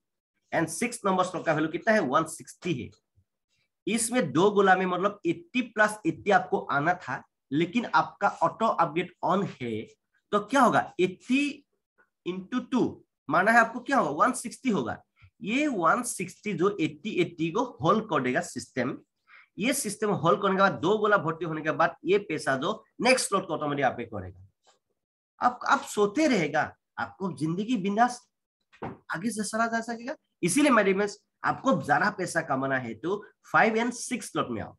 एंड 6 नंबर स्लॉट का वैल्यू कितना है? 160 है। इसमें 2 गोला में मतलब 80 प्लस 80 आपको आना था, लेकिन आपका ऑटो अपडेट ऑन है, तो क्या होगा? 80 इंटू 2 माना है आपको क्या होगा? 160 होगा। ये 160 जो 80 को होल्ड कर देगा सिस्टम, ये सिस्टम होल्ड करने के बाद 2 गोला भर्ती होने के बाद ये पैसा जो नेक्स्ट स्लॉट को ऑटोमेटिक आप पे करेगा। आप सोते रहेगा, आपको जिंदगी बिंदास आगे से चला जा सकेगा। इसीलिए मेरे में आपको ज्यादा पैसा कमाना है तो 5 एंड 6 स्लॉट में आओ।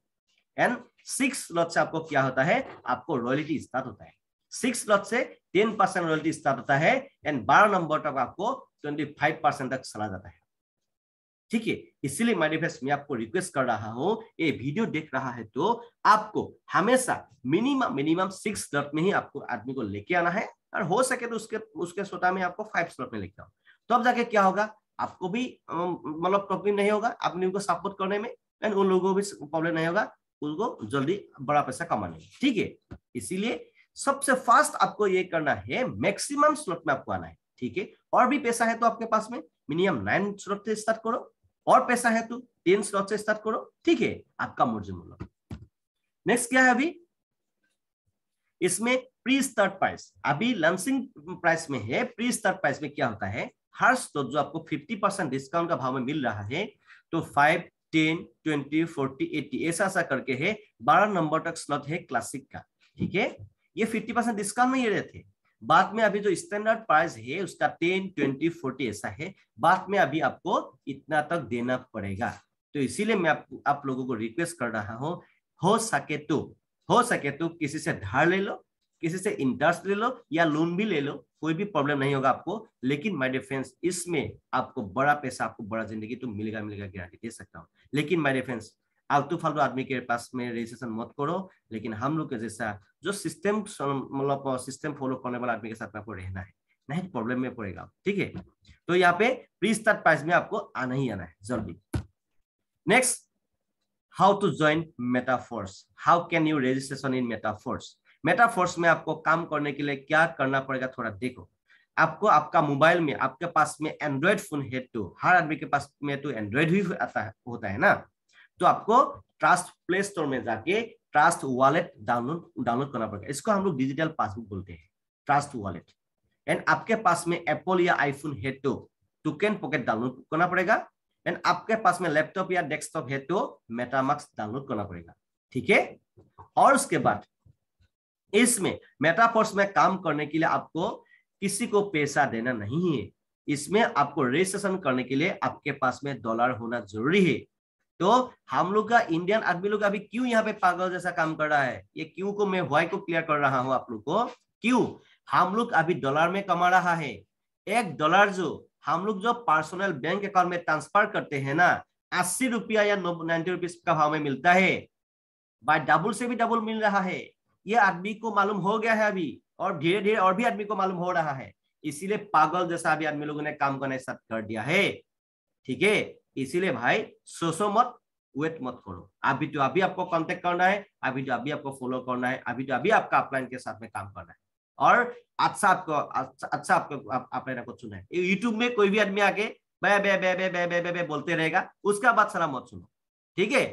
एंड 6 स्लॉट से आपको क्या होता है? आपको रॉयल्टी स्टार्ट होता है। 6 स्लॉट से 10% रॉयल्टी स्टार्ट होता है एंड 12 नंबर तक आपको 25% तक चला जाता है। ठीक है, इसीलिए मेरे फ्रेंड्स मैं आपको रिक्वेस्ट कर रहा हूं, ये वीडियो देख रहा है तो आपको हमेशा मिनिमम 6 स्लॉट में ही आपको आदमी को लेके आना है, और हो सके तो उसके सोटा में आपको 5 स्लॉट में लेके आओ। तो अब जाके क्या होगा? आपको भी मतलब प्रॉब्लम नहीं होगा अपने को सपोर्ट करने में, एंड उन लोगों को भी प्रॉब्लम नहीं होगा उनको जल्दी बड़ा पैसा कमाने में। ठीक है, इसीलिए सबसे फास्ट आपको ये करना है, मैक्सिमम स्लॉट में आपको आना है। ठीक है, और भी पैसा है तो आपके पास में मिनिमम 9 स्लॉट से स्टार्ट करो, और पैसा है तो 10 स्लॉट से स्टार्ट करो। ठीक है, आपका मर्जी मूल्य। नेक्स्ट क्या है? अभी इसमें प्री स्टार्ट प्राइस, अभी लॉन्चिंग प्राइस में है। प्री स्टार्ट प्राइस में क्या होता है? हर स्लॉट जो आपको 50% डिस्काउंट का भाव में मिल रहा है, तो 5, 10, 20, 40, 80 ऐसा करके है। 12 नंबर तक स्लॉट है क्लासिक का। ठीक है, ये 50% डिस्काउंट में ये रहते। बाद में अभी जो स्टैंडर्ड प्राइस है उसका 10, 20, 40 ऐसा है। बाद में अभी आपको इतना तक देना पड़ेगा। तो इसीलिए मैं आप लोगों को रिक्वेस्ट कर रहा हूं, हो सके तो किसी से धार ले लो, किसी से इंटरेस्ट ले लो, या लोन भी ले लो, कोई भी प्रॉब्लम नहीं होगा आपको। लेकिन माय डियर फ्रेंड्स, इसमें आपको बड़ा पैसा, आपको बड़ा जिंदगी तो मिलेगा गारंटी दे सकता हूँ। लेकिन माय डियर फ्रेंड्स, आलतू फालतू आदमी के पास में रजिस्ट्रेशन मत करो। लेकिन हम लोग के जैसा जो सिस्टम मतलब सिस्टम फॉलो करने वाला आदमी के साथ आपको रहना है, नहीं प्रॉब्लम में पड़ेगा। ठीक है, तो यहाँ पे प्री स्टार्ट प्राइस में आपको आना ही आना है जल्दी। Next, how to join Metaforce, how can you registration in Metaforce. Metaforce में आपको काम करने के लिए क्या करना पड़ेगा, थोड़ा देखो। आपको आपका मोबाइल में, आपके पास में एंड्रॉइड फोन है, तो हर आदमी के पास में तो एंड्रॉइड ही होता है ना, तो आपको ट्रस्ट प्ले स्टोर में जाके ट्रस्ट वॉलेट डाउनलोड करना पड़ेगा। इसको हम लोग डिजिटल पासबुक बोलते हैं, ट्रस्ट वॉलेट। एंड आपके पास में एप्पल या आईफोन है तो टोकन पॉकेट डाउनलोड करना पड़ेगा। एंड आपके पास में लैपटॉप या डेस्कटॉप है तो मेटामास्क डाउनलोड करना पड़ेगा। ठीक है, और उसके बाद इसमें मेटाफोर्स में काम करने के लिए आपको किसी को पैसा देना नहीं है। इसमें आपको रजिस्ट्रेशन करने के लिए आपके पास में डॉलर होना जरूरी है। तो हम लोग का इंडियन आदमी लोग अभी क्यों यहाँ पे पागल जैसा काम कर रहा है, ये क्यों को मैं व्हाई को क्लियर कर रहा हूं आप लोग को। क्यों? हम लोग अभी डॉलर में कमा रहा है। $1 जो हम लोग जो पर्सनल बैंक अकाउंट में ट्रांसफर करते हैं ना, 80 रुपया या 90 रुपीज का भाव में मिलता है। बाय डबल से भी डबल मिल रहा है। ये आदमी को मालूम हो गया है अभी, और धीरे धीरे और भी आदमी को मालूम हो रहा है। इसीलिए पागल जैसा अभी आदमी लोगों ने काम करना स्टार्ट कर दिया है। ठीक है, इसीलिए भाई सोचो मत, वेट मत करो। अभी तो अभी आपको कांटेक्ट करना है, अभी तो अभी आपको फॉलो करना है, अभी तो अभी आपका अपलाइन के साथ में काम करना है। और अच्छा आपको अपलाइन को चुना है। यूट्यूब में कोई भी आदमी आके बे बे बे बे बे बे बे बे बोलते रहेगा, उसका बात सारा मत सुनो। ठीक है,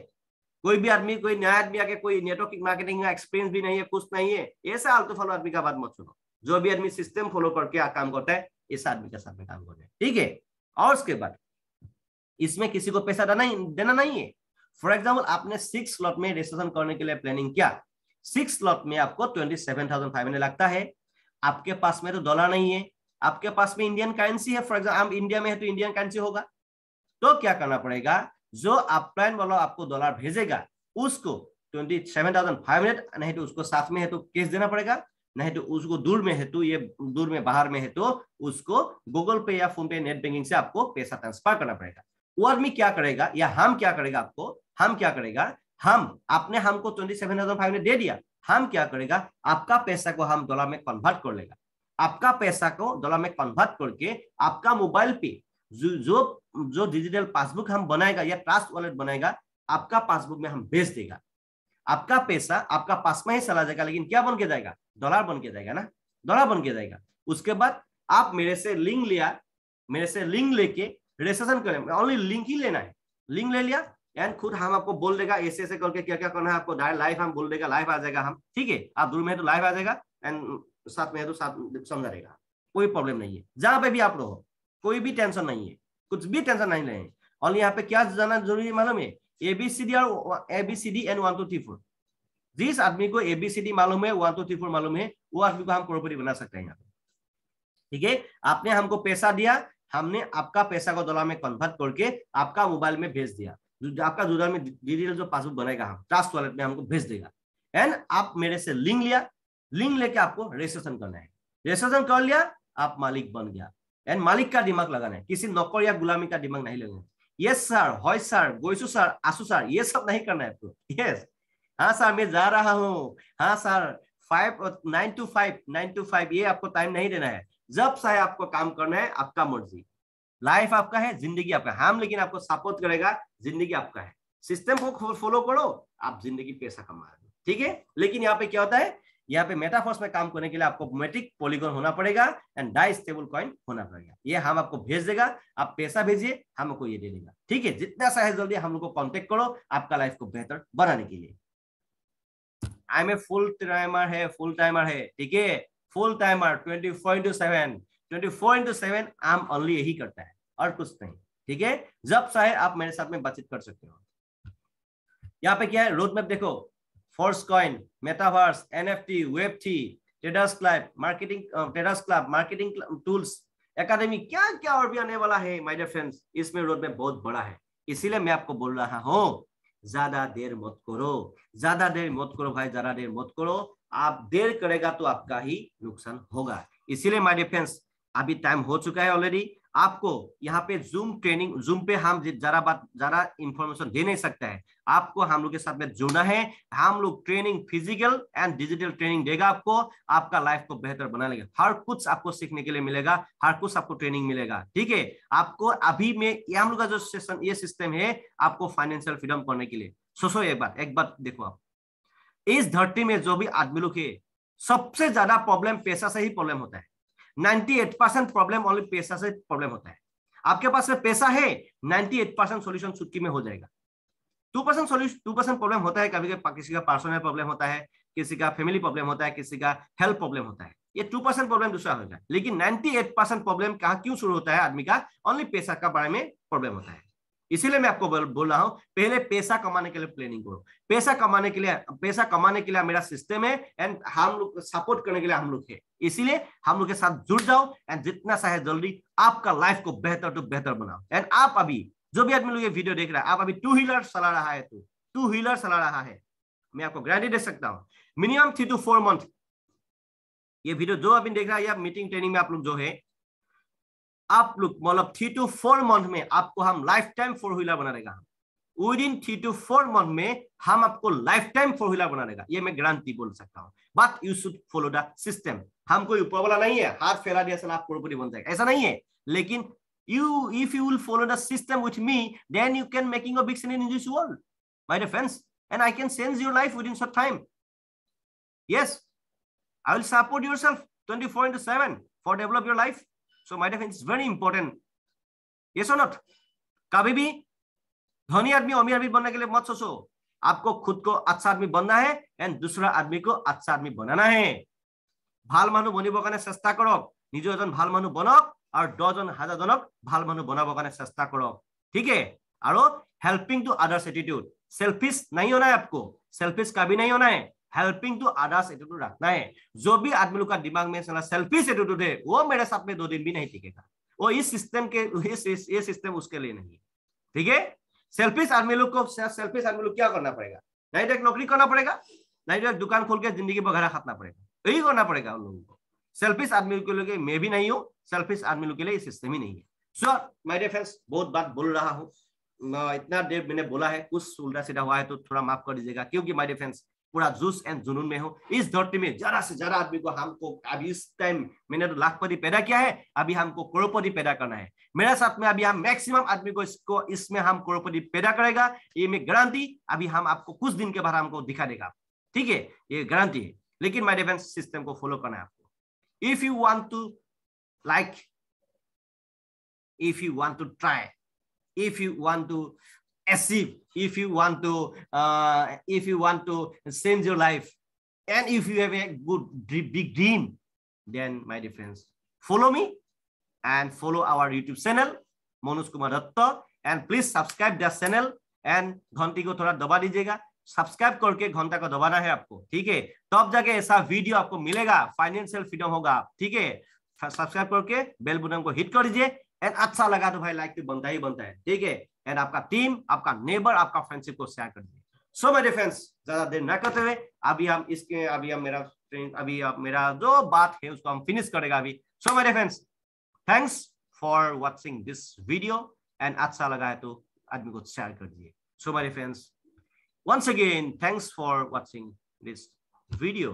कोई भी आदमी, कोई नया आदमी आके, कोई नेटवर्क मार्केटिंग का एक्सपीरियंस भी नहीं है, कुछ नहीं है, ऐसा आलतू फालतू आदमी का बात मत सुनो। जो भी आदमी सिस्टम फॉलो करके काम करता है, इस आदमी के साथ में काम करना है। ठीक है, और उसके बाद इसमें किसी को पैसा देना नहीं है। फॉर एग्जाम्पल, आपने 6 स्लॉट में रजिस्ट्रेशन करने के लिए प्लानिंग किया, 6 स्लॉट में आपको 27,500 लगता है। आपके पास में तो डॉलर नहीं है, आपके पास में इंडियन करेंसी है। फॉर एग्जाम्पल, आप इंडिया में है तो इंडियन करेंसी होगा। तो क्या करना पड़ेगा, जो अपलाइन वाला आपको डॉलर भेजेगा उसको 27,500, नहीं तो उसको साथ में है तो कैश देना पड़ेगा, नहीं तो उसको दूर में है तो, ये दूर में बाहर में है तो उसको गूगल पे या फोन पे नेट बैंकिंग से आपको पैसा ट्रांसफर करना पड़ेगा। वो आदमी क्या करेगा, या हम क्या करेगा, हम क्या करेगा, आपने हमको 27,500 दे दिया, हम क्या करेगा, आपका पैसा को हम डॉलर में कन्वर्ट कर लेगा, आपका पैसा को डॉलर में कन्वर्ट करके आपका मोबाइल पे जो डिजिटल पासबुक हम बनाएगा या ट्रस्ट वॉलेट बनाएगा, आपका पासबुक में हम भेज देगा। आपका पैसा आपका पास में ही चला जाएगा, लेकिन क्या बन के जाएगा, डॉलर बन के जाएगा ना, डॉलर बन के जाएगा। उसके बाद आप मेरे से लिंक लेके रजिस्ट्रेशन करें, ओनली लिंक ही लेना है, लिंक ले लिया एंड खुद हम आपको बोल देगा ऐसे ऐसे करके क्या क्या करना है आपको, डायरेक्ट लाइव हम बोल देगा, लाइव आ जाएगा हम, ठीक है। आप दूर में है तो लाइव आ जाएगा एंड साथ में है तो साथ समझा रहेगा, कोई प्रॉब्लम नहीं है। जहां पे भी आप रहो कोई भी टेंशन नहीं है, कुछ भी टेंशन नहीं लें। और यहाँ पे क्या जाना जरूरी है मालूम है, ABCD और ABCD एंड 1 2 3 4। जिस आदमी को ABCD मालूम है, 1 2 3 4 मालूम है, वो आदमी को हम करोड़पति बना सकते हैं यहाँ पे, ठीक है। आपने हमको पैसा दिया, हमने आपका पैसा को डॉलर में कन्वर्ट करके आपका मोबाइल में भेज दिया, आपका डॉलर में डिजिटल जो पासबुक बनेगा हम ट्रस्ट वॉलेट में हमको भेज देगा। एंड आप मेरे से लिंक लिया, लिंक लेके आपको रजिस्ट्रेशन करना है, रजिस्ट्रेशन कर लिया, आप मालिक बन गया। एंड मालिक का दिमाग लगाना है, किसी नौकर या गुलामी का दिमाग नहीं लगाना है। यस सर, हॉय सर, गोइसु सर, आसू सर, ये सब नहीं करना है आपको। यस, हाँ सर मैं जा रहा हूँ, हाँ सर 9 to 5 ये आपको टाइम नहीं देना है। जब चाहे आपको काम करना है, आपका मर्जी, लाइफ आपका है, जिंदगी आपका, हम लेकिन आपको सपोर्ट करेगा, जिंदगी आपका है। सिस्टम को फॉलो करो, आप जिंदगी पैसा कमा रहे हो, ठीक है। लेकिन यहाँ पे क्या होता है, यहाँ पे मेटाफोर्स में काम करने के लिए आपको मैट्रिक पॉलीगॉन होना पड़ेगा एंड डाई स्टेबल कॉइन होना पड़ेगा। ये हम आपको भेज देगा, आप पैसा भेजिए, हमको ये दे देगा, ठीक है। जितना चाहे जल्दी हम लोग को कॉन्टेक्ट करो आपका लाइफ को बेहतर बनाने के लिए। I am a full timer है, ठीक है, फुल टाइमर 24x7 आम ओनली यही करता है और कुछ नहीं, ठीक है। जब चाहे आप मेरे साथ में बातचीत कर सकते हो। यहाँ पे क्या है, रोड मैप देखो, force coin, metaverse, NFT, Web3, traders club, marketing tools, academy, क्या क्या और भी आने वाला है माय डियर फ्रेंड्स। इसमें रोड मैप बहुत बड़ा है, इसीलिए मैं आपको बोल रहा हूँ ज्यादा देर मत करो, ज्यादा देर मत करो भाई, ज्यादा देर मत करो। आप देर करेगा तो आपका ही नुकसान होगा। इसीलिए माय डियर फ्रेंड्स, अभी टाइम हो चुका है ऑलरेडी। आपको यहाँ पे जूम पे हम ज्यादा इंफॉर्मेशन दे नहीं सकता है, आपको हम लोग के साथ में जुड़ना है। हम लोग training, physical and digital training देगा आपको, आपका लाइफ को बेहतर बना लेगा। हर कुछ आपको सीखने के लिए मिलेगा, हर कुछ आपको ट्रेनिंग मिलेगा, ठीक है। आपको अभी में हम लोग का जो सेशन, ये सिस्टम है आपको फाइनेंशियल फ्रीडम करने के लिए। सोचो एक बात देखो, आप इस धरती में जो भी आदमी लोग है, सबसे ज्यादा प्रॉब्लम पैसा से ही प्रॉब्लम होता है। 98% प्रॉब्लम ओनली पैसा से प्रॉब्लम होता है। आपके पास में पैसा है, 98% सॉल्यूशन चुटकी में हो जाएगा। 2% प्रॉब्लम होता है, कभी किसी का पर्सनल प्रॉब्लम होता है, किसी का फैमिली प्रॉब्लम होता है, किसी का हेल्थ प्रॉब्लम होता है, ये 2% प्रॉब्लम दूसरा होगा। लेकिन 98% प्रॉब्लम कहाँ क्यों शुरू होता है आदमी का, ओनली पैसा का बारे में प्रॉब्लम होता है। इसीलिए मैं आपको बोल रहा हूं, पहले पैसा कमाने के लिए प्लानिंग करो। पैसा कमाने के लिए मेरा सिस्टम है एंड हम लोग सपोर्ट करने के लिए हम लोग है। इसीलिए हम लोग के साथ जुड़ जाओ एंड जितना चाहे जल्दी आपका लाइफ को बेहतर तो बेहतर बनाओ। एंड आप अभी जो भी आदमी लोग ये वीडियो देख रहा है, आप अभी 2 व्हीलर चला रहा है, तो 2 व्हीलर चला रहा है, मैं आपको गारंटी दे सकता हूं मिनिमम 3 to 4 मंथ ये वीडियो जो अभी देख रहा है या मीटिंग ट्रेनिंग में आप लोग जो है, आप लोग मतलब 3 to 4 मंथ में आपको हम लाइफ टाइम 4 व्हीलर बना देगा। विद इन 3 to 4 मंथ में हम आपको लाइफ टाइम 4 व्हीलर बना देगा, ये मैं गारंटी बोल सकता हूं। But you should follow the system. हम कोई ऊपर वाला नहीं है, हाथ फैला दिया चला आप करोड़पति बन जाएगा, ऐसा नहीं है। लेकिन if you will follow the system with me, then you can making a big change in this world, my dear friends, and I can change your life within short time. Yes, I will support yourself 24/7 for develop your life. So my dear friends, it's very important. Yes or not? कभी भी धनी आदमी अमीर आदमी बनने के लिए मत सोचो। आपको खुद को अच्छा आदमी बनना है एंड दूसरा आदमी को अच्छा आदमी बनाना है। ভাল মানুহ বনিবৰ কাৰণে চেষ্টা কৰক, নিজে এজন ভাল মানুহ বনক আৰু 10জন হাজাৰজনক ভাল মানুহ বনাবৰ কাৰণে চেষ্টা কৰক, ठीक है। আৰু helping to others attitude, selfish नहीं होना है आपको, सेल्फिश कभी नहीं होना है, हेल्पिंग टू अदर्स एटीट्यूड रखना है। जो भी आदमी लोग का दिमाग में चला सेल्फिश एटीट्यूड है, वो मेरे साथ में 2 दिन भी नहीं टिकेगा। वो इस सिस्टम के ये सिस्टम उसके लिए नहीं है, ठीक है। सेल्फिश आदमी लोग क्या करना पड़ेगा, नहीं तो एक नौकरी करना पड़ेगा, नहीं तो एक दुकान खोल के जिंदगी बघारा खाना पड़ेगा, यही करना पड़ेगा उन लोगों को। सेल्फिश आदमी के लिए मैं भी नहीं हूं, सेल्फिश आदमी के लिए सिस्टम ही नहीं है। सो माय डियर फ्रेंड्स, बहुत बात बोल रहा हूं, इतना देर मैंने बोला है, कुछ उल्टा सीधा हुआ है तो थोड़ा माफ कर दीजिएगा, क्योंकि माय डियर फ्रेंड्स पूरा जोश एंड जुनून में हूँ। इस धरती में ज्यादा से ज्यादा आदमी को हमको अभी इस टाइम, मैंने तो लाखपति पैदा किया है, अभी हमको करोड़पति पैदा करना है। मेरे साथ में अभी हम मैक्सिमम आदमी को इसमें हम करोड़पति पैदा करेगा, ये मैं गारंटी अभी हम आपको कुछ दिन के बाद हमको दिखा देगा, ठीक है, ये गारंटी है। लेकिन माय डियर फ्रेंड्स सिस्टम को फॉलो करना है आपको। If you want to like, if you want to try, if you want to achieve, if you want to change your life, and if you have a good big dream, then my dear friends follow me and follow our YouTube channel Manoj Kumar Datta, and please subscribe the channel and घंटी को थोड़ा दबा दीजिएगा। Subscribe करके घंटा को दबाना है आपको, ठीक है, तब जाके ऐसा वीडियो आपको मिलेगा, फाइनेंशियल फ्रीडम होगा, ठीक है। सब्सक्राइब करके बेल बटन को हिट कर दीजिए, एंड अच्छा लगा तो भाई लाइक तो बनता ही बनता है, ठीक है, एंड आपका टीम, आपका नेबर, आपका फ्रेंडशिप को शेयर कर दीजिए। सो माय डियर फ्रेंड्स ज्यादा देर न करते हुए अभी हम मेरा जो बात है उसको हम फिनिश करेगा अभी। So my dear friends thanks for watching this video, and अच्छा लगा है तो आदमी को शेयर कर दीजिए। So my dear friends once again thanks for watching this video।